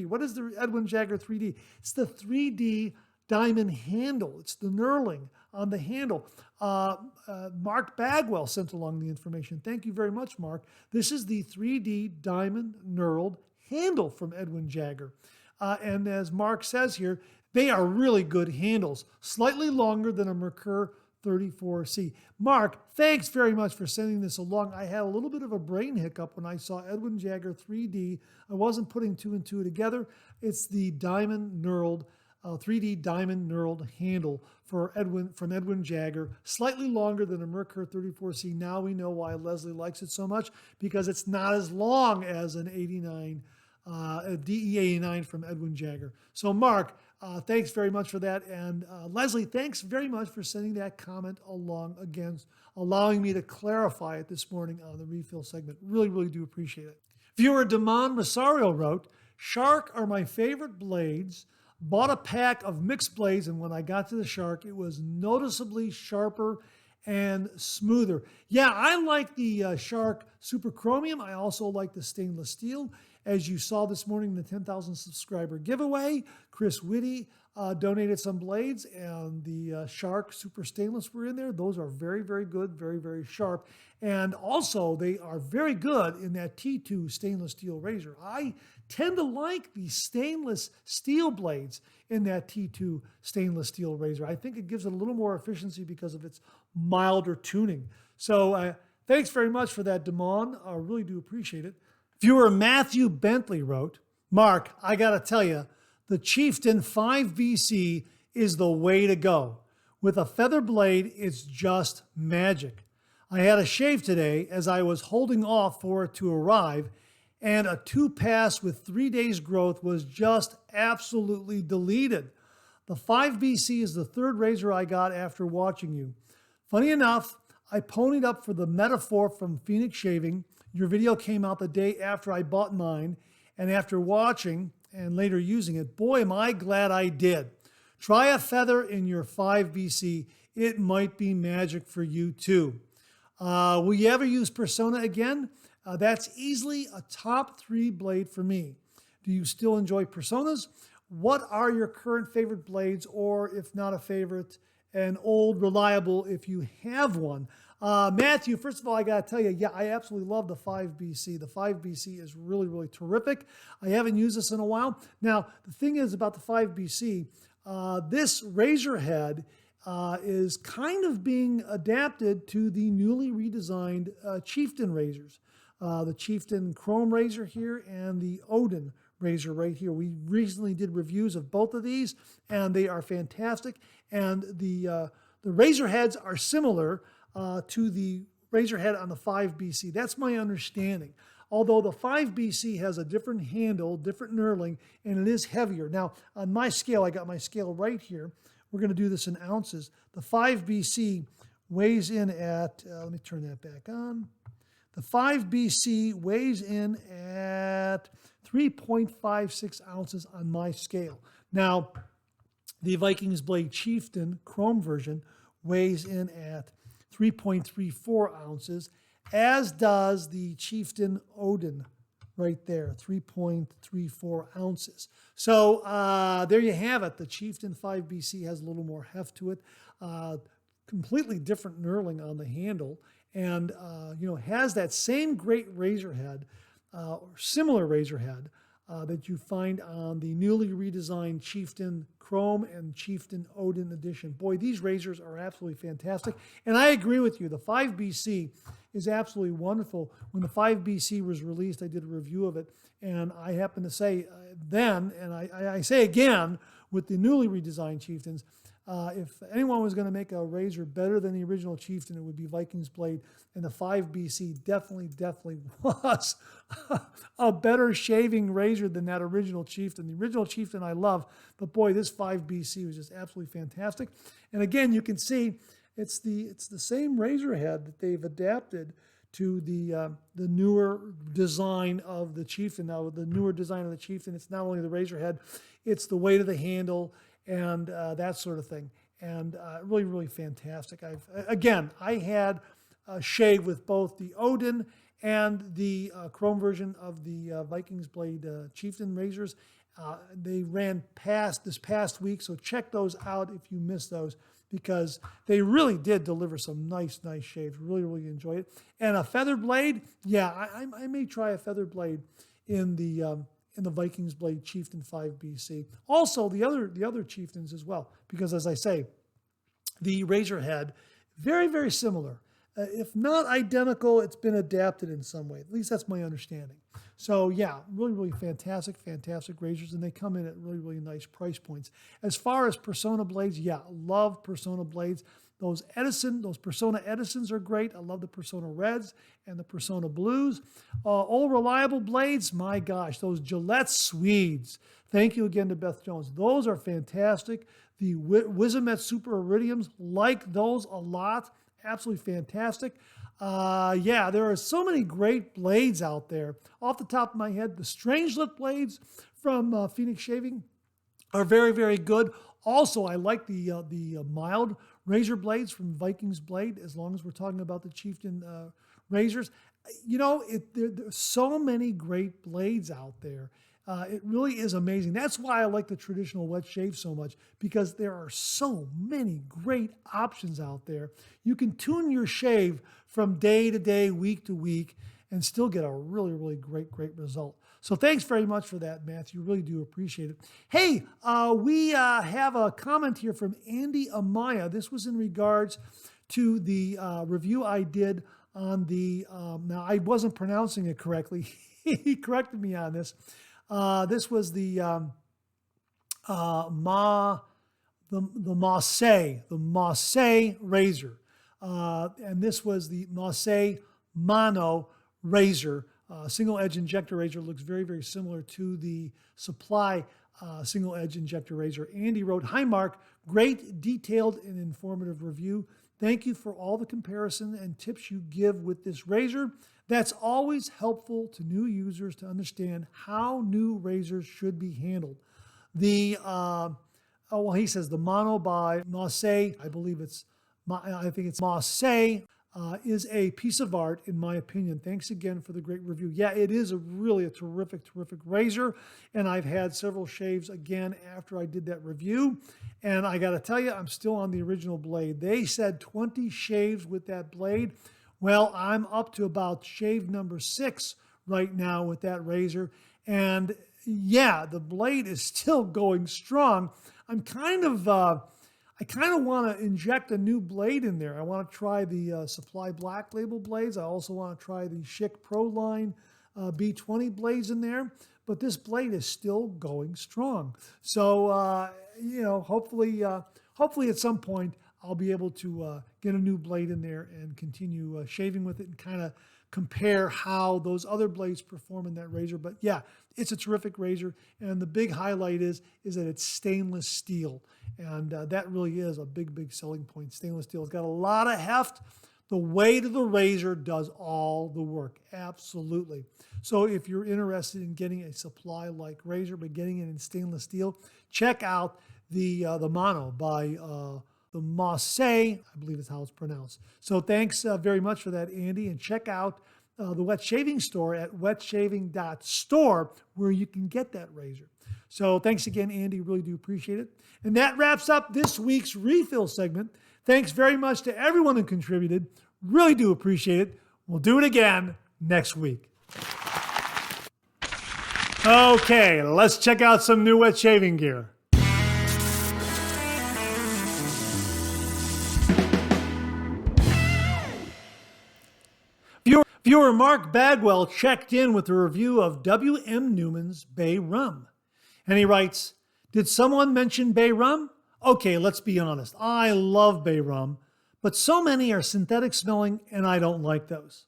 What is the Edwin Jagger 3D? It's the 3D diamond handle. It's the knurling on the handle. Mark Bagwell sent along the information. Thank you very much, Mark. This is the 3D diamond knurled handle from Edwin Jagger. And as Mark says here, they are really good handles, slightly longer than a Merkur 34C. Mark, thanks very much for sending this along. I had a little bit of a brain hiccup when I saw Edwin Jagger 3D. I wasn't putting two and two together. It's the diamond knurled 3D diamond knurled handle from Edwin Jagger, slightly longer than a Merkur 34C. Now we know why Leslie likes it so much, because it's not as long as an 89, a DE89 from Edwin Jagger. So Mark, thanks very much for that. And Leslie, thanks very much for sending that comment along again, allowing me to clarify it this morning on the refill segment. Really, really do appreciate it. Viewer Damon Rosario wrote, Shark are my favorite blades. Bought a pack of mixed blades, and when I got to the Shark, it was noticeably sharper and smoother. Yeah, I like the Shark Super Chromium. I also like the stainless steel. As you saw this morning in the 10,000 subscriber giveaway, Chris Whitty donated some blades, and the Shark Super Stainless were in there. Those are very, very good, very, very sharp. And also, they are very good in that T2 stainless steel razor. I tend to like the stainless steel blades in that T2 stainless steel razor. I think it gives it a little more efficiency because of its milder tuning. So thanks very much for that, Damon. I really do appreciate it. Viewer Matthew Bentley wrote, Mark, I got to tell you, the Chieftain 5BC is the way to go. With a feather blade, it's just magic. I had a shave today as I was holding off for it to arrive, and a 2-pass with 3 days growth was just absolutely deleted. The 5BC is the third razor I got after watching you. Funny enough, I ponied up for the Metaphor from Phoenix Shaving. Your video came out the day after I bought mine, and after watching and later using it, boy, am I glad I did. Try a feather in your 5BC. It might be magic for you too. Will you ever use Persona again? That's easily a top 3 blade for me. Do you still enjoy Personas? What are your current favorite blades, or if not a favorite, an old reliable if you have one? Matthew, first of all, I got to tell you, yeah, I absolutely love the 5BC. The 5BC is really, really terrific. I haven't used this in a while. Now, the thing is about the 5BC, this razor head is kind of being adapted to the newly redesigned Chieftain razors. The Chieftain Chrome razor here and the Odin razor right here. We recently did reviews of both of these, and they are fantastic. And the razor heads are similar to the razor head on the 5BC. That's my understanding. Although the 5BC has a different handle, different knurling, and it is heavier. Now, on my scale, I got my scale right here. We're going to do this in ounces. The 5BC weighs in at, let me turn that back on. The 5BC weighs in at 3.56 ounces on my scale. Now, the Vikings Blade Chieftain Chrome version weighs in at 3.34 ounces, as does the Chieftain Odin right there, 3.34 ounces. So there you have it. The Chieftain 5BC has a little more heft to it, completely different knurling on the handle, and has that same great razor head, or similar razor head, that you find on the newly redesigned Chieftain Chrome and Chieftain Odin edition. Boy, these razors are absolutely fantastic. And I agree with you. The 5BC is absolutely wonderful. When the 5BC was released, I did a review of it. And I happen to say then, and I say again, with the newly redesigned Chieftains, if anyone was going to make a razor better than the original Chieftain, it would be Viking's Blade. And the 5BC definitely was a better shaving razor than that original Chieftain. The original Chieftain I love, but boy, this 5BC was just absolutely fantastic. And again, you can see it's the same razor head that they've adapted to the newer design of the Chieftain. Now, the newer design of the Chieftain, it's not only the razor head, it's the weight of the handle and that sort of thing. And really fantastic. I had a shave with both the Odin and the Chrome version of the Viking's Blade Chieftain razors. They ran this past week, so check those out if you missed those, because they really did deliver some nice shaves. Really enjoyed it. And a feather blade, yeah, I may try a feather blade in the Viking's Blade Chieftain 5BC. Also, the other Chieftains as well, because as I say, the razor head, very similar. If not identical, it's been adapted in some way. At least that's my understanding. So yeah, really fantastic razors, and they come in at really nice price points. As far as Persona blades, yeah, love Persona blades. Those Persona Edisons are great. I love the Persona Reds and the Persona Blues. Old reliable blades, my gosh, those Gillette Swedes. Thank you again to Beth Jones. Those are fantastic. The Wizamet Super Iridiums, like those a lot. Absolutely fantastic. Yeah, there are so many great blades out there. Off the top of my head, the Strangelet blades from Phoenix Shaving are very good. Also, I like the mild razor blades from Viking's Blade, as long as we're talking about the Chieftain razors. You know, there's so many great blades out there. It really is amazing. That's why I like the traditional wet shave so much, because there are so many great options out there. You can tune your shave from day to day, week to week, and still get a really great result. So thanks very much for that, Matthew. Really do appreciate it. Hey, we have a comment here from Andy Amaya. This was in regards to the review I did on the, now I wasn't pronouncing it correctly. He corrected me on this. This was the Masse razor. And this was the Masse Mono razor. Single edge injector razor. Looks very similar to the Supply single edge injector razor. Andy wrote, "Hi Mark, great detailed and informative review. Thank you for all the comparison and tips you give with this razor. That's always helpful to new users to understand how new razors should be handled. The, he says the Mono by Masse, I think it's Masse, is a piece of art in my opinion. Thanks again for the great review." Yeah, it is really a terrific razor. And I've had several shaves again after I did that review. And I got to tell you, I'm still on the original blade. They said 20 shaves with that blade. Well, I'm up to about shave number 6 right now with that razor. And yeah, the blade is still going strong. I kind of want to inject a new blade in there. I want to try the Supply Black Label blades. I also want to try the Schick Pro Line B20 blades in there. But this blade is still going strong. So, hopefully at some point, I'll be able to get a new blade in there and continue shaving with it and kind of compare how those other blades perform in that razor. But yeah, it's a terrific razor. And the big highlight is that it's stainless steel. And that really is a big selling point. Stainless steel. It's got a lot of heft. The weight of the razor does all the work. Absolutely. So if you're interested in getting a Supply-like razor, but getting it in stainless steel, check out the Mono by the Masse, I believe is how it's pronounced. So thanks very much for that, Andy. And check out the Wet Shaving Store at wetshaving.store, where you can get that razor. So thanks again, Andy. Really do appreciate it. And that wraps up this week's refill segment. Thanks very much to everyone who contributed. Really do appreciate it. We'll do it again next week. Okay, let's check out some new wet shaving gear. Viewer Mark Bagwell checked in with a review of W.M. Neumann's Bay Rum. And he writes, "Did someone mention Bay Rum? Okay, let's be honest. I love Bay Rum, but so many are synthetic smelling and I don't like those.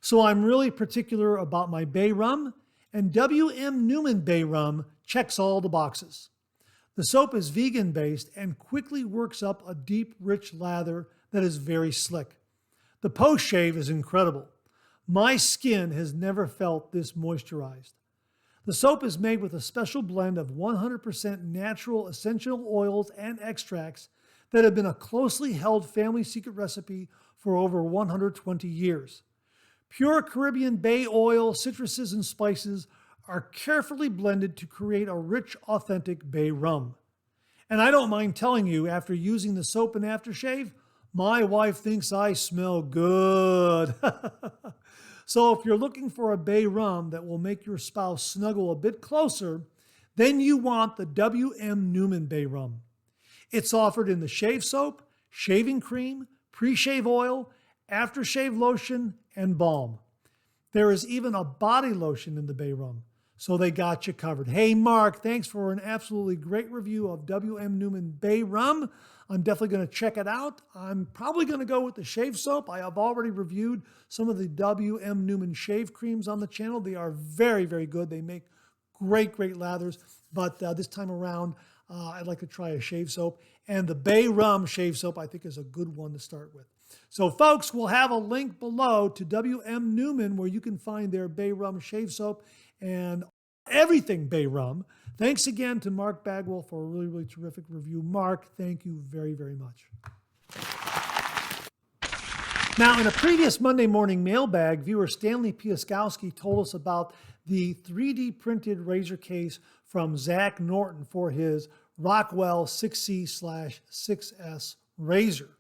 So I'm really particular about my Bay Rum, and W.M. Neumann Bay Rum checks all the boxes. The soap is vegan-based and quickly works up a deep, rich lather that is very slick. The post-shave is incredible. My skin has never felt this moisturized. The soap is made with a special blend of 100% natural essential oils and extracts that have been a closely held family secret recipe for over 120 years. Pure Caribbean bay oil, citruses, and spices are carefully blended to create a rich, authentic bay rum. And I don't mind telling you, after using the soap and aftershave, my wife thinks I smell good." So if you're looking for a bay rum that will make your spouse snuggle a bit closer, then you want the W.M. Neumann Bay Rum. It's offered in the shave soap, shaving cream, pre-shave oil, aftershave lotion, and balm. There is even a body lotion in the Bay Rum, so they got you covered. Hey, Mark, thanks for an absolutely great review of W.M. Neumann Bay Rum. I'm definitely going to check it out. I'm probably going to go with the shave soap. I have already reviewed some of the W.M. Neumann shave creams on the channel. They are very, very good. They make great, great lathers. But this time around, I'd like to try a shave soap. And the Bay Rum shave soap, I think, is a good one to start with. So, folks, we'll have a link below to W.M. Neumann where you can find their Bay Rum shave soap and everything Bay Rum. Thanks again to Mark Bagwell for a really, really terrific review. Mark, thank you very, very much. Now, in a previous Monday morning mailbag, viewer Stanley Piaskowski told us about the 3D printed razor case from Zach Norton for his Rockwell 6C/6S razor.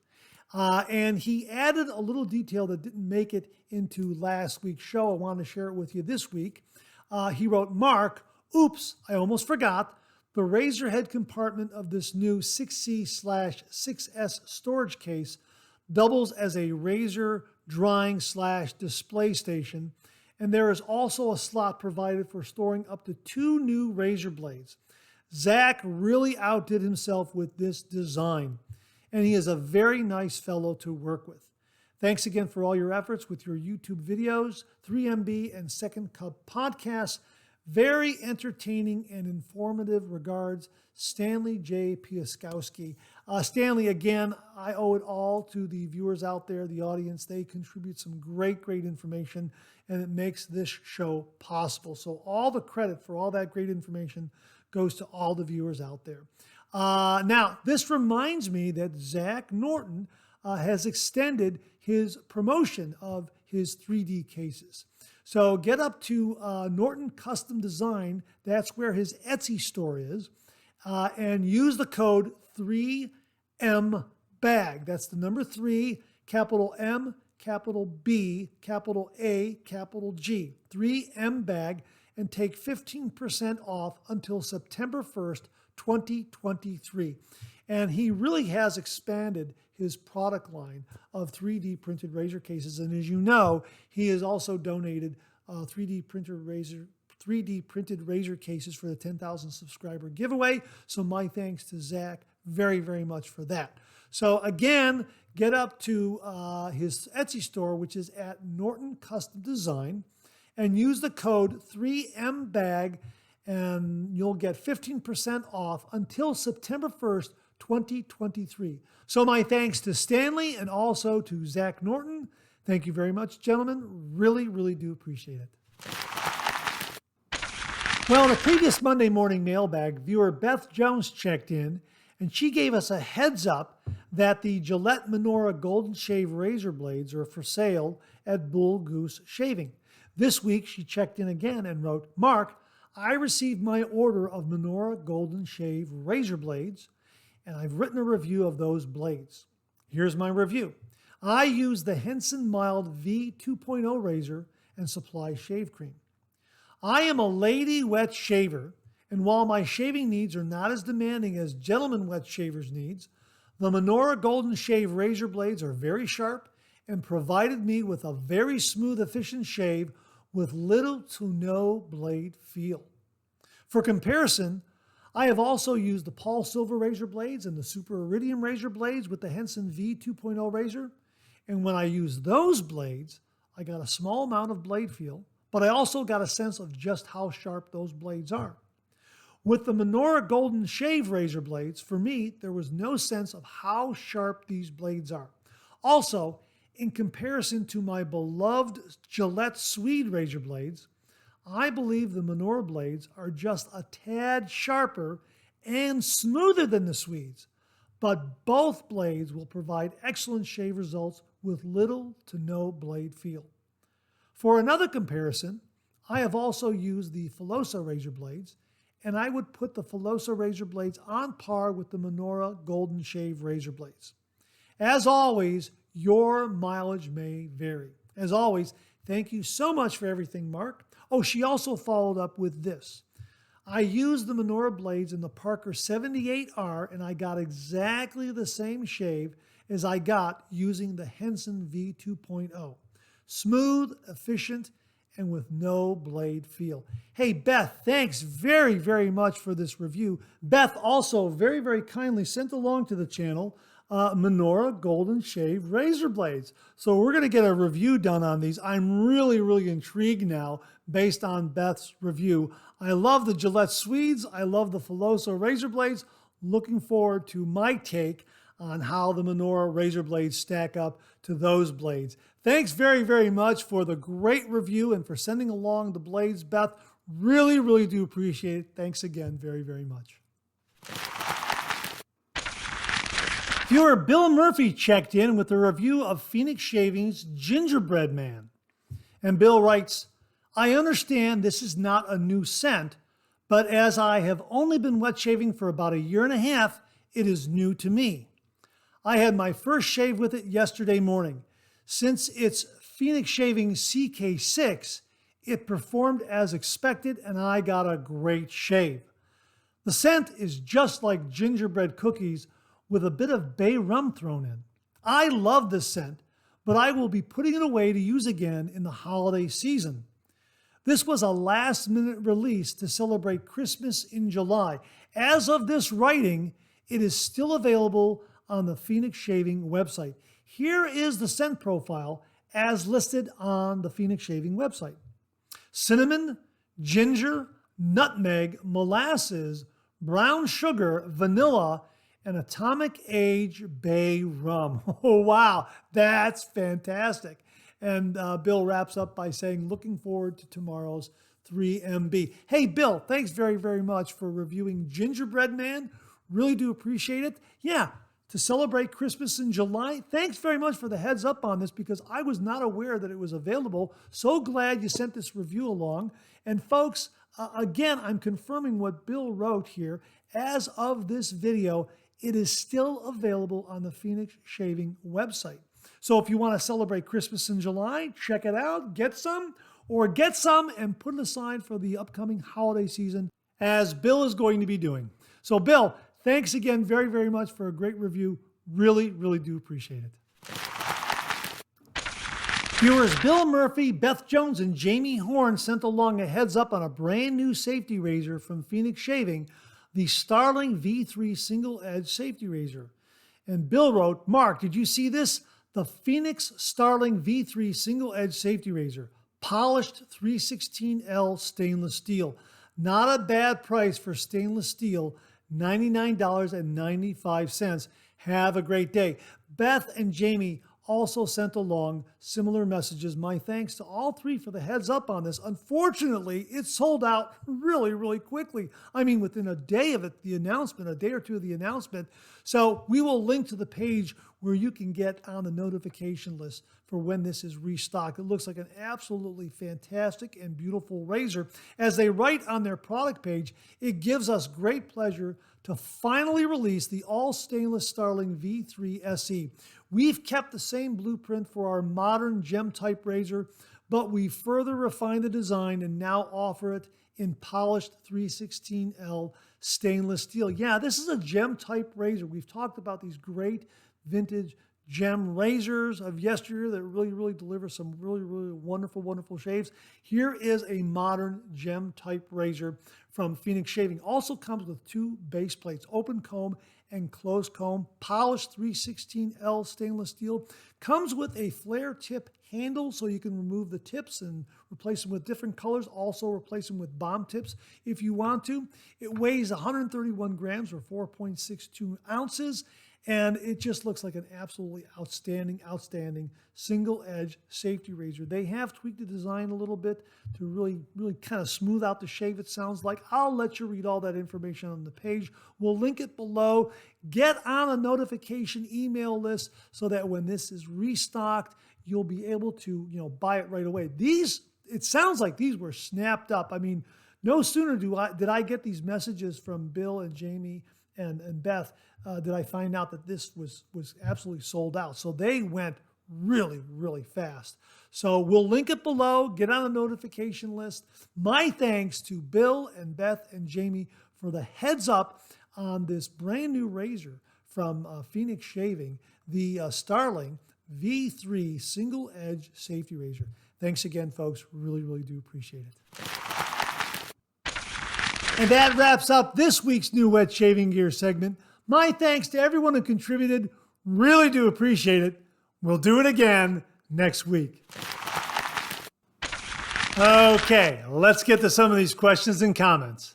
And he added a little detail that didn't make it into last week's show. I wanted to share it with you this week. He wrote, "Mark, oops, I almost forgot. The razor head compartment of this new 6C/6S storage case doubles as a razor drying/display station, and there is also a slot provided for storing up to 2 new razor blades. Zach really outdid himself with this design, and he is a very nice fellow to work with. Thanks again for all your efforts with your YouTube videos, 3MB and Second Cup podcasts. Very entertaining and informative. Regards, Stanley J. Piaskowski." Stanley, again, I owe it all to the viewers out there, the audience. They contribute some great, great information, and it makes this show possible. So all the credit for all that great information goes to all the viewers out there. Now, this reminds me that Zach Norton has extended his promotion of his 3D cases. So get up to Norton Custom Design. That's where his Etsy store is. And use the code 3MBAG. That's the number 3, capital M, capital B, capital A, capital G. 3MBAG, and take 15% off until September 1st, 2023. And he really has expanded his product line of 3D printed razor cases. And as you know, he has also donated 3D printed razor cases for the 10,000 subscriber giveaway. So my thanks to Zach very, very much for that. So again, get up to his Etsy store, which is at Norton Custom Design, and use the code 3MBAG, and you'll get 15% off until September 1st, 2023. So my thanks to Stanley and also to Zach Norton. Thank you very much, gentlemen. Really, really do appreciate it. Well, in a previous Monday morning mailbag, viewer Beth Jones checked in, and she gave us a heads up that the Gillette Minora Golden Shave razor blades are for sale at Bull Goose Shaving. This week, she checked in again and wrote, "Mark, I received my order of Minora Golden Shave razor blades, and I've written a review of those blades. Here's my review. I use the Henson Mild V 2.0 razor and supply shave cream. I am a lady wet shaver, and while my shaving needs are not as demanding as gentlemen wet shavers' needs, the Minora Golden Shave razor blades are very sharp and provided me with a very smooth, efficient shave with little to no blade feel. For comparison, I have also used the Paul Silver razor blades and the Super Iridium razor blades with the Henson V 2.0 razor. And when I used those blades, I got a small amount of blade feel, but I also got a sense of just how sharp those blades are. With the Minora Golden Shave razor blades, for me, there was no sense of how sharp these blades are. Also, in comparison to my beloved Gillette Swede razor blades, I believe the Minora blades are just a tad sharper and smoother than the Swedes, but both blades will provide excellent shave results with little to no blade feel. For another comparison, I have also used the Filosa razor blades, and I would put the Filosa razor blades on par with the Minora Golden Shave razor blades. As always, your mileage may vary. As always, thank you so much for everything, Mark. Oh, she also followed up with this. I used the Minora blades in the Parker 78R, and I got exactly the same shave as I got using the Henson V 2.0. Smooth, efficient, and with no blade feel. Hey, Beth, thanks very, very much for this review. Beth also very, very kindly sent along to the channel Minora Golden Shave razor blades. So we're going to get a review done on these. I'm really, really intrigued now based on Beth's review. I love the Gillette Swedes. I love the Filosa razor blades. Looking forward to my take on how the Minora razor blades stack up to those blades. Thanks very, very much for the great review and for sending along the blades, Beth. Really, really do appreciate it. Thanks again very, very much. Viewer Bill Murphy checked in with a review of Phoenix Shaving's Gingerbread Man. And Bill writes, I understand this is not a new scent, but as I have only been wet shaving for about a year and a half, it is new to me. I had my first shave with it yesterday morning. Since it's Phoenix Shaving CK6, it performed as expected and I got a great shave. The scent is just like gingerbread cookies with a bit of bay rum thrown in. I love this scent, but I will be putting it away to use again in the holiday season. This was a last-minute release to celebrate Christmas in July. As of this writing, it is still available on the Phoenix Shaving website. Here is the scent profile as listed on the Phoenix Shaving website. Cinnamon, ginger, nutmeg, molasses, brown sugar, vanilla, and atomic age bay rum. Oh, wow, that's fantastic. And Bill wraps up by saying, looking forward to tomorrow's 3MB. Hey, Bill, thanks very, very much for reviewing Gingerbread Man. Really do appreciate it. Yeah, to celebrate Christmas in July, thanks very much for the heads up on this because I was not aware that it was available. So glad you sent this review along. And folks, again, I'm confirming what Bill wrote here. As of this video, it is still available on the Phoenix Shaving website. So if you want to celebrate Christmas in July, check it out, get some and put it aside for the upcoming holiday season, as Bill is going to be doing. So Bill, thanks again very, very much for a great review. Really, really do appreciate it. Viewers Bill Murphy, Beth Jones, and Jamie Horn sent along a heads up on a brand new safety razor from Phoenix Shaving, the Starling V3 Single Edge Safety Razor. And Bill wrote, Mark, did you see this? The Phoenix Starling V3 Single Edge Safety Razor, polished 316L stainless steel. Not a bad price for stainless steel, $99.95. Have a great day. Beth and Jamie also sent along similar messages. My thanks to all three for the heads up on this. Unfortunately, it sold out really, really quickly. I mean, within a day of it, the announcement, a day or two of the announcement. So we will link to the page where you can get on the notification list for when this is restocked. It looks like an absolutely fantastic and beautiful razor. As they write on their product page, it gives us great pleasure to finally release the all-stainless Starling V3 SE. We've kept the same blueprint for our modern gem-type razor, but we further refined the design and now offer it in polished 316L stainless steel. Yeah, this is a gem type razor. We've talked about these great vintage gem razors of yesteryear that really deliver some really wonderful shaves. Here is a modern gem type razor from Phoenix Shaving. Also comes with 2 base plates, open comb and closed comb, polished 316L stainless steel. Comes with a flare tip handle so you can remove the tips and replace them with different colors. Also replace them with bomb tips if you want to. It weighs 131 grams or 4.62 ounces. And it just looks like an absolutely outstanding single-edge safety razor. They have tweaked the design a little bit to really kind of smooth out the shave, it sounds like. I'll let you read all that information on the page. We'll link it below. Get on a notification email list so that when this is restocked, you'll be able to, buy it right away. It sounds like these were snapped up. I mean, no sooner did I get these messages from Bill and Jamie and Beth, did I find out that this was absolutely sold out. So they went really fast. So we'll link it below. Get on the notification list. My thanks to Bill and Beth and Jamie for the heads up on this brand new razor from Phoenix Shaving, the Starling V3 single edge safety razor. Thanks again, folks. Really do appreciate it. And that wraps up this week's New Wet Shaving Gear segment. My thanks to everyone who contributed. Really do appreciate it. We'll do it again next week. Okay, let's get to some of these questions and comments.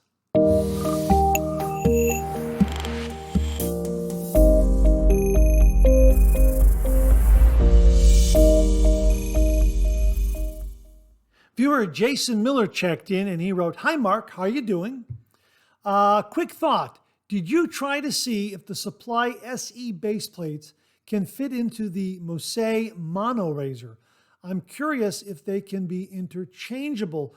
Viewer Jason Miller checked in and he wrote, "Hi Mark, how are you doing? Quick thought, did you try to see if the Supply SE base plates can fit into the Mosaic Mono razor? I'm curious if they can be interchangeable."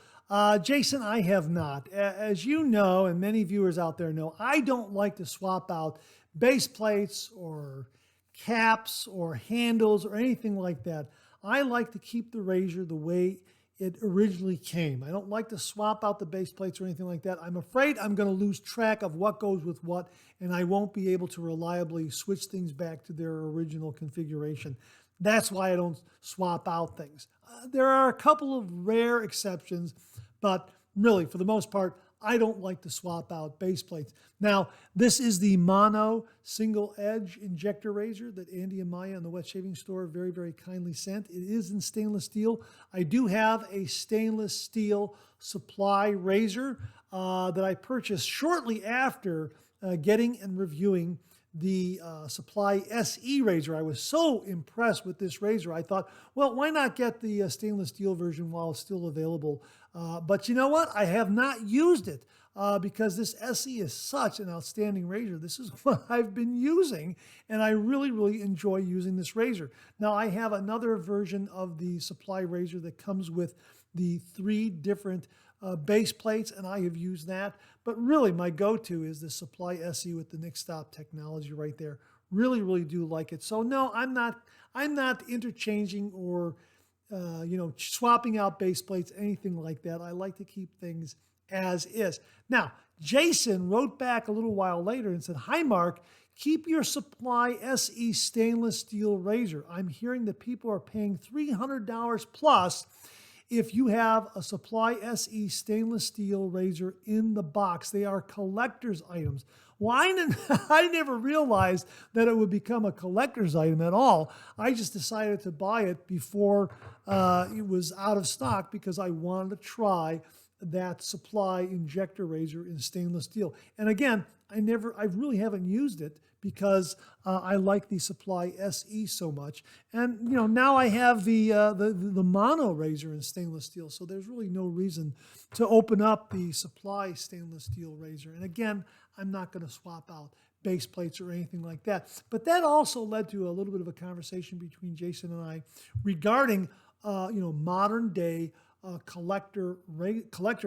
Jason, I have not. As you know, and many viewers out there know, I don't like to swap out base plates or caps or handles or anything like that. I like to keep the razor the way it originally came. I don't like to swap out the base plates or anything like that. I'm afraid I'm going to lose track of what goes with what, and I won't be able to reliably switch things back to their original configuration. That's why I don't swap out things. There are a couple of rare exceptions, but really, for the most part, I don't like to swap out base plates. Now, this is the Mono single edge injector razor that Andy and Maya in the Wet Shaving Store very kindly sent. It is in stainless steel. I do have a stainless steel Supply razor that I purchased shortly after getting and reviewing the Supply SE razor. I was so impressed with this razor. I thought, well, why not get the stainless steel version while it's still available? But you know what? I have not used it because this SE is such an outstanding razor. This is what I've been using, and I really enjoy using this razor. Now, I have another version of the Supply razor that comes with the 3 different base plates, and I have used that. But really, my go-to is the Supply SE with the Nick Stop technology right there. Really do like it. So no, I'm not interchanging or swapping out base plates, anything like that. I like to keep things as is. Now, Jason wrote back a little while later and said, "Hi Mark, keep your Supply SE stainless steel razor. I'm hearing that people are paying $300 plus if you have a Supply SE stainless steel razor in the box. They are collector's items." Well, I never realized that it would become a collector's item at all. I just decided to buy it before it was out of stock because I wanted to try that Supply injector razor in stainless steel. And again, I really haven't used it because I like the Supply SE so much. And now I have the Mono razor in stainless steel, so there's really no reason to open up the Supply stainless steel razor. And again, I'm not going to swap out base plates or anything like that. But that also led to a little bit of a conversation between Jason and I regarding modern day collector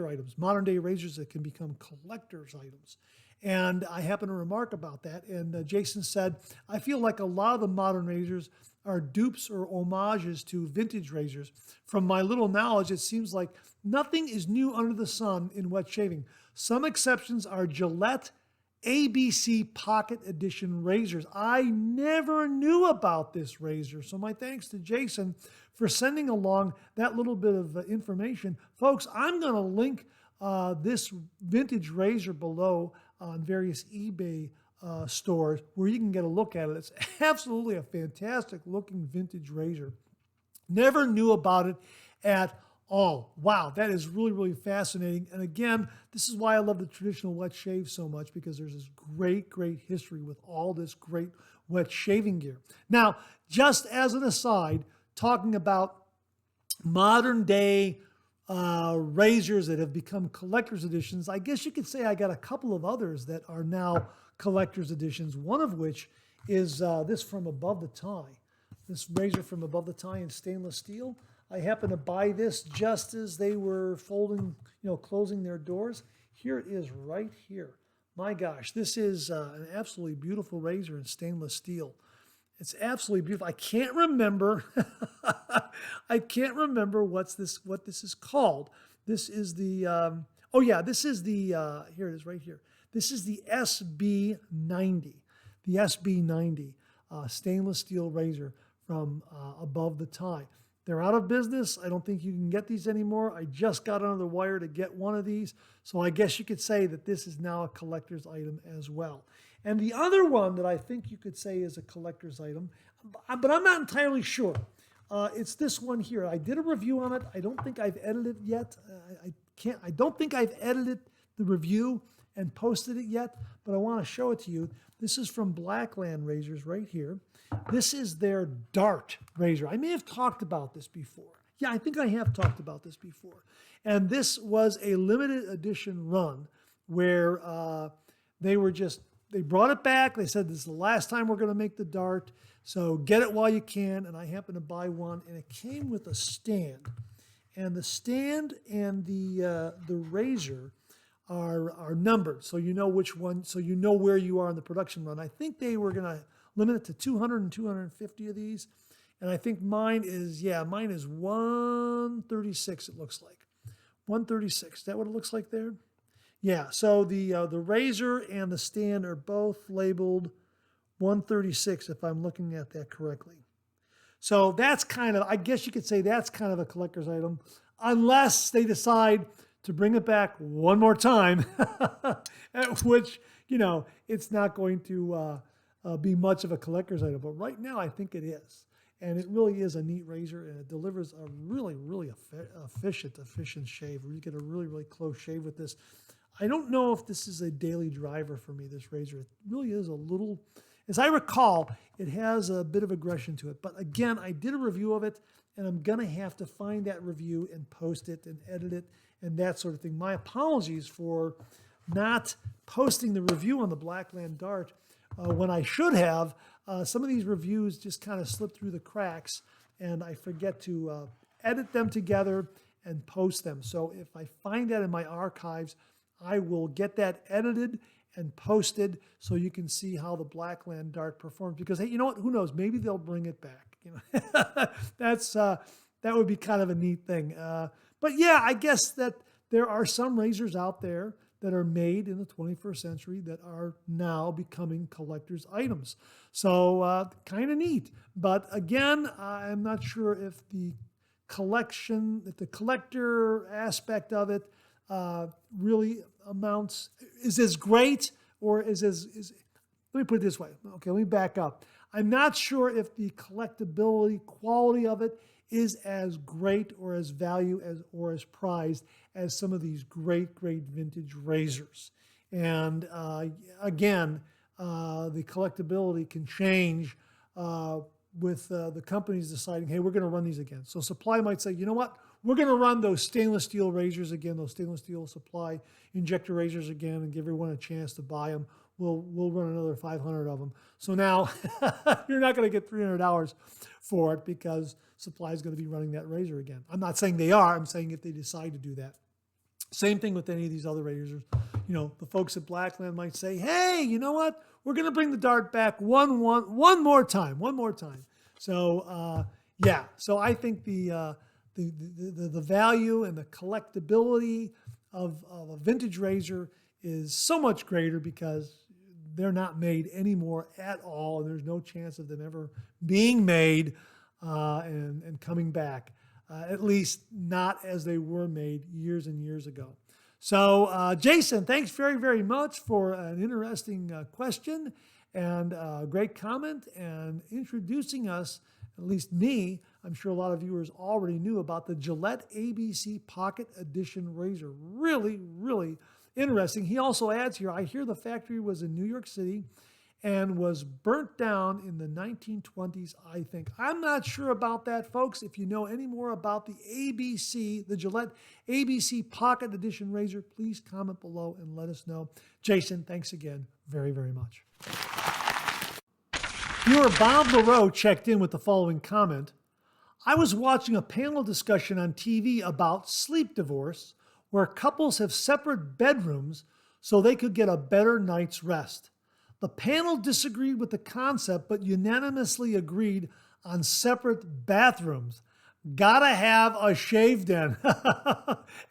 items, modern day razors that can become collector's items. And I happened to remark about that. And Jason said, I feel like a lot of the modern razors are dupes or homages to vintage razors. From my little knowledge, it seems like nothing is new under the sun in wet shaving. Some exceptions are Gillette ABC Pocket Edition razors. I never knew about this razor, so my thanks to Jason for sending along that little bit of information. Folks, I'm going to link this vintage razor below on various eBay stores where you can get a look at it. It's absolutely a fantastic looking vintage razor. Never knew about it at all. Wow, that is really, really fascinating. And again, this is why I love the traditional wet shave so much, because there's this great, great history with all this great wet shaving gear. Now, just as an aside, talking about modern day razors that have become collector's editions, I guess you could say I got a couple of others that are now collector's editions, one of which is this from Above the Tie. This razor from Above the Tie in stainless steel. I happened to buy this just as they were folding, closing their doors. Here it is right here. My gosh, this is an absolutely beautiful razor in stainless steel. It's absolutely beautiful. I can't remember. I can't remember what this is called. This is the. This is the. Here it is, right here. This is the SB90. The SB90 stainless steel razor from Above the Tie. They're out of business. I don't think you can get these anymore. I just got under the wire to get one of these. So I guess you could say that this is now a collector's item as well. And the other one that I think you could say is a collector's item, but I'm not entirely sure. It's this one here. I did a review on it. I don't think I've edited it yet. I don't think I've edited the review and posted it yet, but I want to show it to you. This is from Blackland Razors right here. This is their Dart razor. I may have talked about this before. Yeah, I think I have talked about this before. And this was a limited edition run where they brought it back. They said, this is the last time we're going to make the Dart, so get it while you can. And I happened to buy one, and it came with a stand. And the stand and the razor are numbered, so you know which one, so you know where you are in the production run. I think they were going to limit it to 200 and 250 of these, and I think mine is 136, it looks like. 136, is that what it looks like there? Yeah, so the razor and the stand are both labeled 136, if I'm looking at that correctly. So that's kind of, I guess you could say that's kind of a collector's item, unless they decide to bring it back one more time, at which, it's not going to be much of a collector's item. But right now, I think it is. And it really is a neat razor, and it delivers a really, really efficient shave, where you get a really, really close shave with this. I don't know if this is a daily driver for me, this razor. It really is a little, as I recall, it has a bit of aggression to it. But again, I did a review of it, and I'm going to have to find that review and post it and edit it and that sort of thing. My apologies for not posting the review on the Blackland Dart when I should have. Some of these reviews just kind of slip through the cracks, and I forget to edit them together and post them. So if I find that in my archives, I will get that edited and posted so you can see how the Blackland Dart performs. Because, hey, you know what? Who knows? Maybe they'll bring it back. That would be kind of a neat thing. But yeah, I guess that there are some razors out there that are made in the 21st century that are now becoming collector's items. So kind of neat. But again, I'm not sure if the collector aspect of it really is as great, or is let me put it this way. Okay, let me back up. I'm not sure if the collectability quality of it is as great or as or as prized as some of these great vintage razors. And again, the collectability can change with the companies deciding, hey, we're going to run these again. So Supply might say, you know what, we're going to run those stainless steel razors again, those stainless steel Supply injector razors again, and give everyone a chance to buy them. We'll run another 500 of them. So now you're not going to get $300 for it, because Supply is going to be running that razor again. I'm not saying they are. I'm saying if they decide to do that. Same thing with any of these other razors. the folks at Blackland might say, hey, you know what? We're going to bring the dart back one more time. So, so I think the value and the collectability of a vintage razor is so much greater because they're not made anymore at all, and there's no chance of them ever being made and coming back, at least not as they were made years and years ago. So, Jason, thanks very, very much for an interesting question and a great comment and introducing us, at least me. I'm sure a lot of viewers already knew about the Gillette ABC Pocket Edition razor. Really, really interesting. He also adds here, I hear the factory was in New York City and was burnt down in the 1920s, I think. I'm not sure about that, folks. If you know any more about the Gillette ABC Pocket Edition razor, please comment below and let us know. Jason, thanks again very, very much. Viewer Bob LaRoe checked in with the following comment. I was watching a panel discussion on TV about sleep divorce, where couples have separate bedrooms so they could get a better night's rest. The panel disagreed with the concept, but unanimously agreed on separate bathrooms. Gotta have a shave den.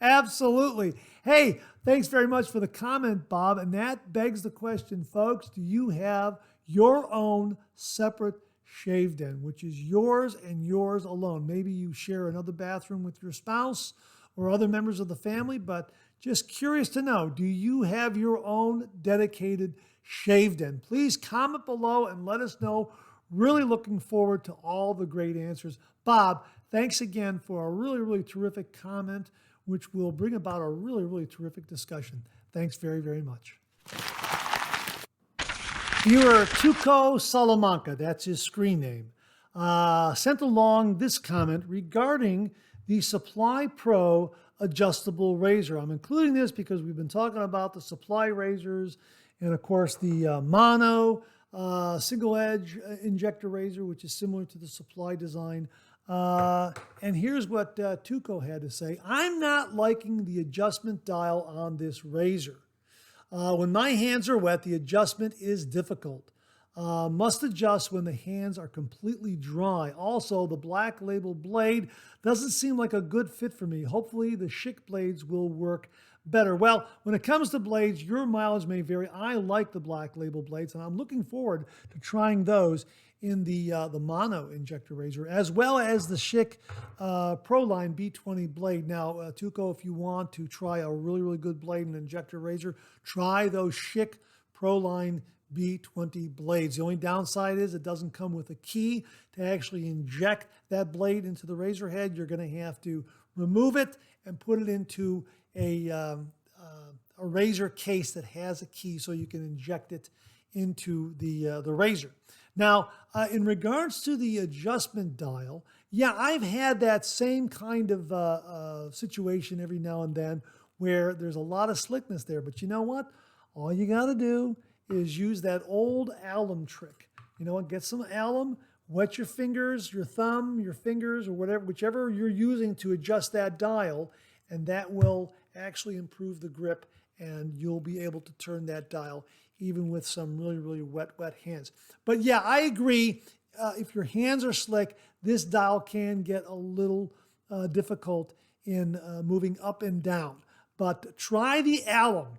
Absolutely. Hey, thanks very much for the comment, Bob. And that begs the question, folks, do you have your own separate shave den, which is yours and yours alone? Maybe you share another bathroom with your spouse or other members of the family, but just curious to know, do you have your own dedicated shave den? Please comment below and let us know. Really looking forward to all the great answers. Bob, thanks again for a really, really terrific comment, which will bring about a really, really terrific discussion. Thanks very, very much. Viewer Tuco Salamanca, that's his screen name, sent along this comment regarding the Supply Pro adjustable razor. I'm including this because we've been talking about the Supply razors and, of course, the Mono single edge injector razor, which is similar to the Supply design. And here's what Tuco had to say. I'm not liking the adjustment dial on this razor. When my hands are wet, the adjustment is difficult. Must adjust when the hands are completely dry. Also, the black label blade doesn't seem like a good fit for me. Hopefully, the Schick blades will work better. Well, when it comes to blades, your mileage may vary. I like the black label blades, and I'm looking forward to trying those in the Mono injector razor, as well as the Schick ProLine B20 blade. Now, Tuco, if you want to try a really, really good blade and injector razor, try those Schick ProLine B20 blades. The only downside is it doesn't come with a key to actually inject that blade into the razor head. You're going to have to remove it and put it into a razor case that has a key so you can inject it into the razor. Now, in regards to the adjustment dial, yeah, I've had that same kind of situation every now and then where there's a lot of slickness there. But you know what? All you got to do is use that old alum trick. You know what? Get some alum, wet your fingers, your thumb, your fingers, or whatever, whichever you're using to adjust that dial, and that will actually improve the grip, and you'll be able to turn that dial even with some really, really wet hands. But yeah, I agree. If your hands are slick, this dial can get a little difficult in moving up and down. But try the alum.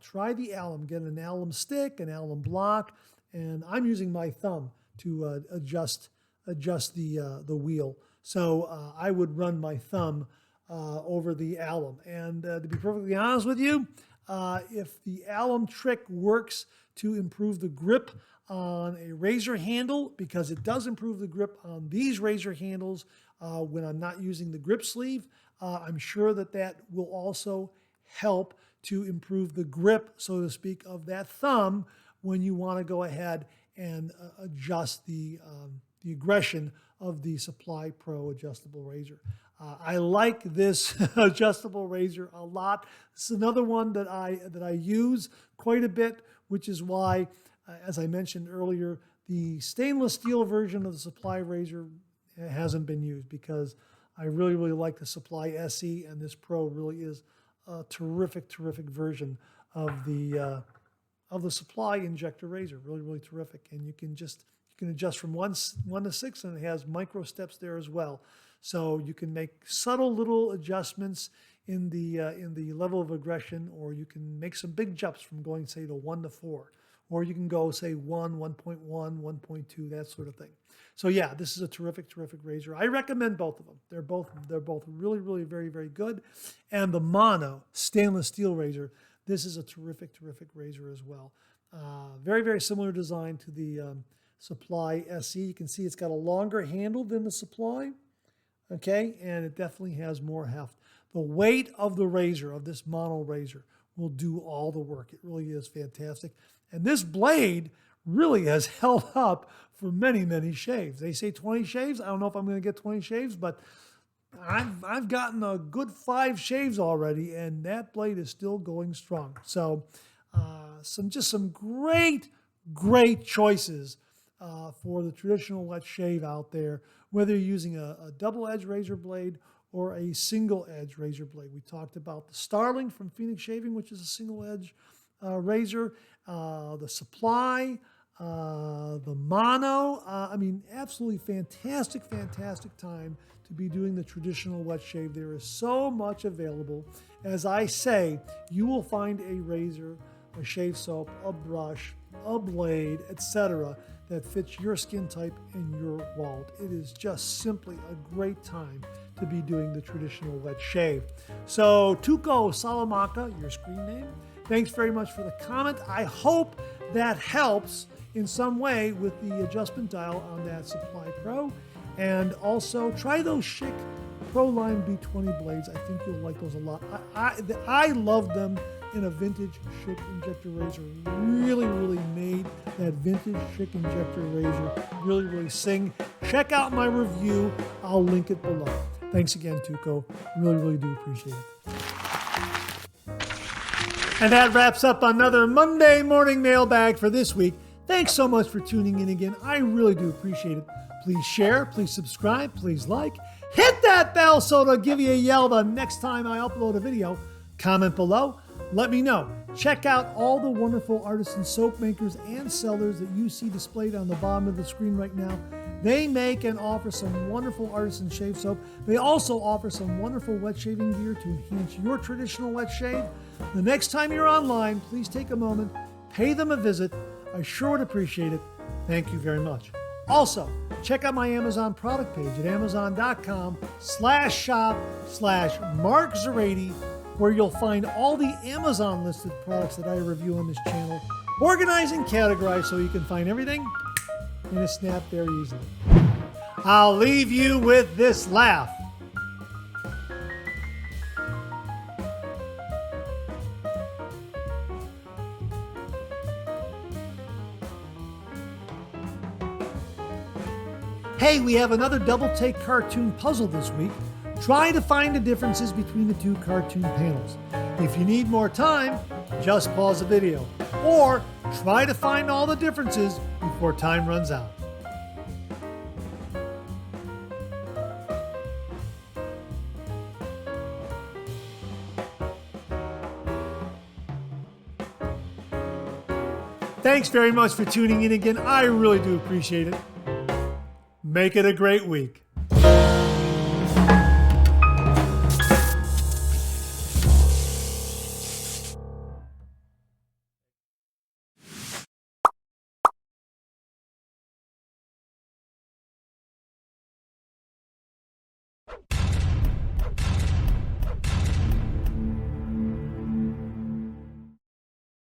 Get an alum stick, an alum block, and I'm using my thumb to adjust the wheel. So I would run my thumb over the alum. And to be perfectly honest with you, if the alum trick works to improve the grip on a razor handle, because it does improve the grip on these razor handles when I'm not using the grip sleeve, I'm sure that will also help to improve the grip, so to speak, of that thumb when you want to go ahead and adjust the aggression of the Supply Pro adjustable razor. I like this adjustable razor a lot. This is another one that I use quite a bit, which is why, as I mentioned earlier, the stainless steel version of the Supply razor hasn't been used, because I really, really like the Supply SE, and this Pro really is a terrific version of the supply injector razor. Really, really terrific. And you can adjust from 1 to 6, and it has micro steps there as well. So you can make subtle little adjustments in the level of aggression, or you can make some big jumps from going, say, to 1 to 4. Or you can go, say, 1, 1.1, 1.2, that sort of thing. So yeah, this is a terrific razor. I recommend both of them. They're both really, really very, very good. And the Mono stainless steel razor, this is a terrific razor as well. Very, very similar design to the Supply SE. You can see it's got a longer handle than the Supply, okay? And it definitely has more heft. The weight of the razor, of this Mono razor, will do all the work. It really is fantastic. And this blade really has held up for many, many shaves. They say 20 shaves. I don't know if I'm going to get 20 shaves, but I've gotten a good 5 shaves already, and that blade is still going strong. So some great choices for the traditional wet shave out there, whether you're using a double-edged razor blade or a single-edge razor blade. We talked about the Starling from Phoenix Shaving, which is a single-edge razor, the Supply, the Mono. I mean, absolutely fantastic time to be doing the traditional wet shave. There is so much available. As I say, you will find a razor, a shave soap, a brush, a blade, etc., that fits your skin type and your wallet. It is just simply a great time to be doing the traditional wet shave. So, Tuco Salamanca, your screen name, thanks very much for the comment. I hope that helps in some way with the adjustment dial on that Supply Pro. And also, try those Schick ProLine B20 blades. I think you'll like those a lot. I love them in a vintage Schick injector razor. Really made that vintage Schick injector razor really sing. Check out my review. I'll link it below. Thanks again, Tuco. Really do appreciate it. And that wraps up another Monday morning mailbag for this week. Thanks so much for tuning in again. I really do appreciate it. Please share, please subscribe, please like. Hit that bell so it'll give you a yell the next time I upload a video. Comment below. Let me know. Check out all the wonderful artisan soap makers and sellers that you see displayed on the bottom of the screen right now. They make and offer some wonderful artisan shave soap. They also offer some wonderful wet shaving gear to enhance your traditional wet shave. The next time you're online, please take a moment, pay them a visit. I sure would appreciate it. Thank you very much. Also, check out my Amazon product page at amazon.com/shop/Mark Zarady, where you'll find all the Amazon listed products that I review on this channel, organized and categorized so you can find everything in a snap very easily. I'll leave you with this laugh. Hey, we have another double take cartoon puzzle this week. Try to find the differences between the two cartoon panels. If you need more time, just pause the video. Or try to find all the differences before time runs out. Thanks very much for tuning in again. I really do appreciate it. Make it a great week.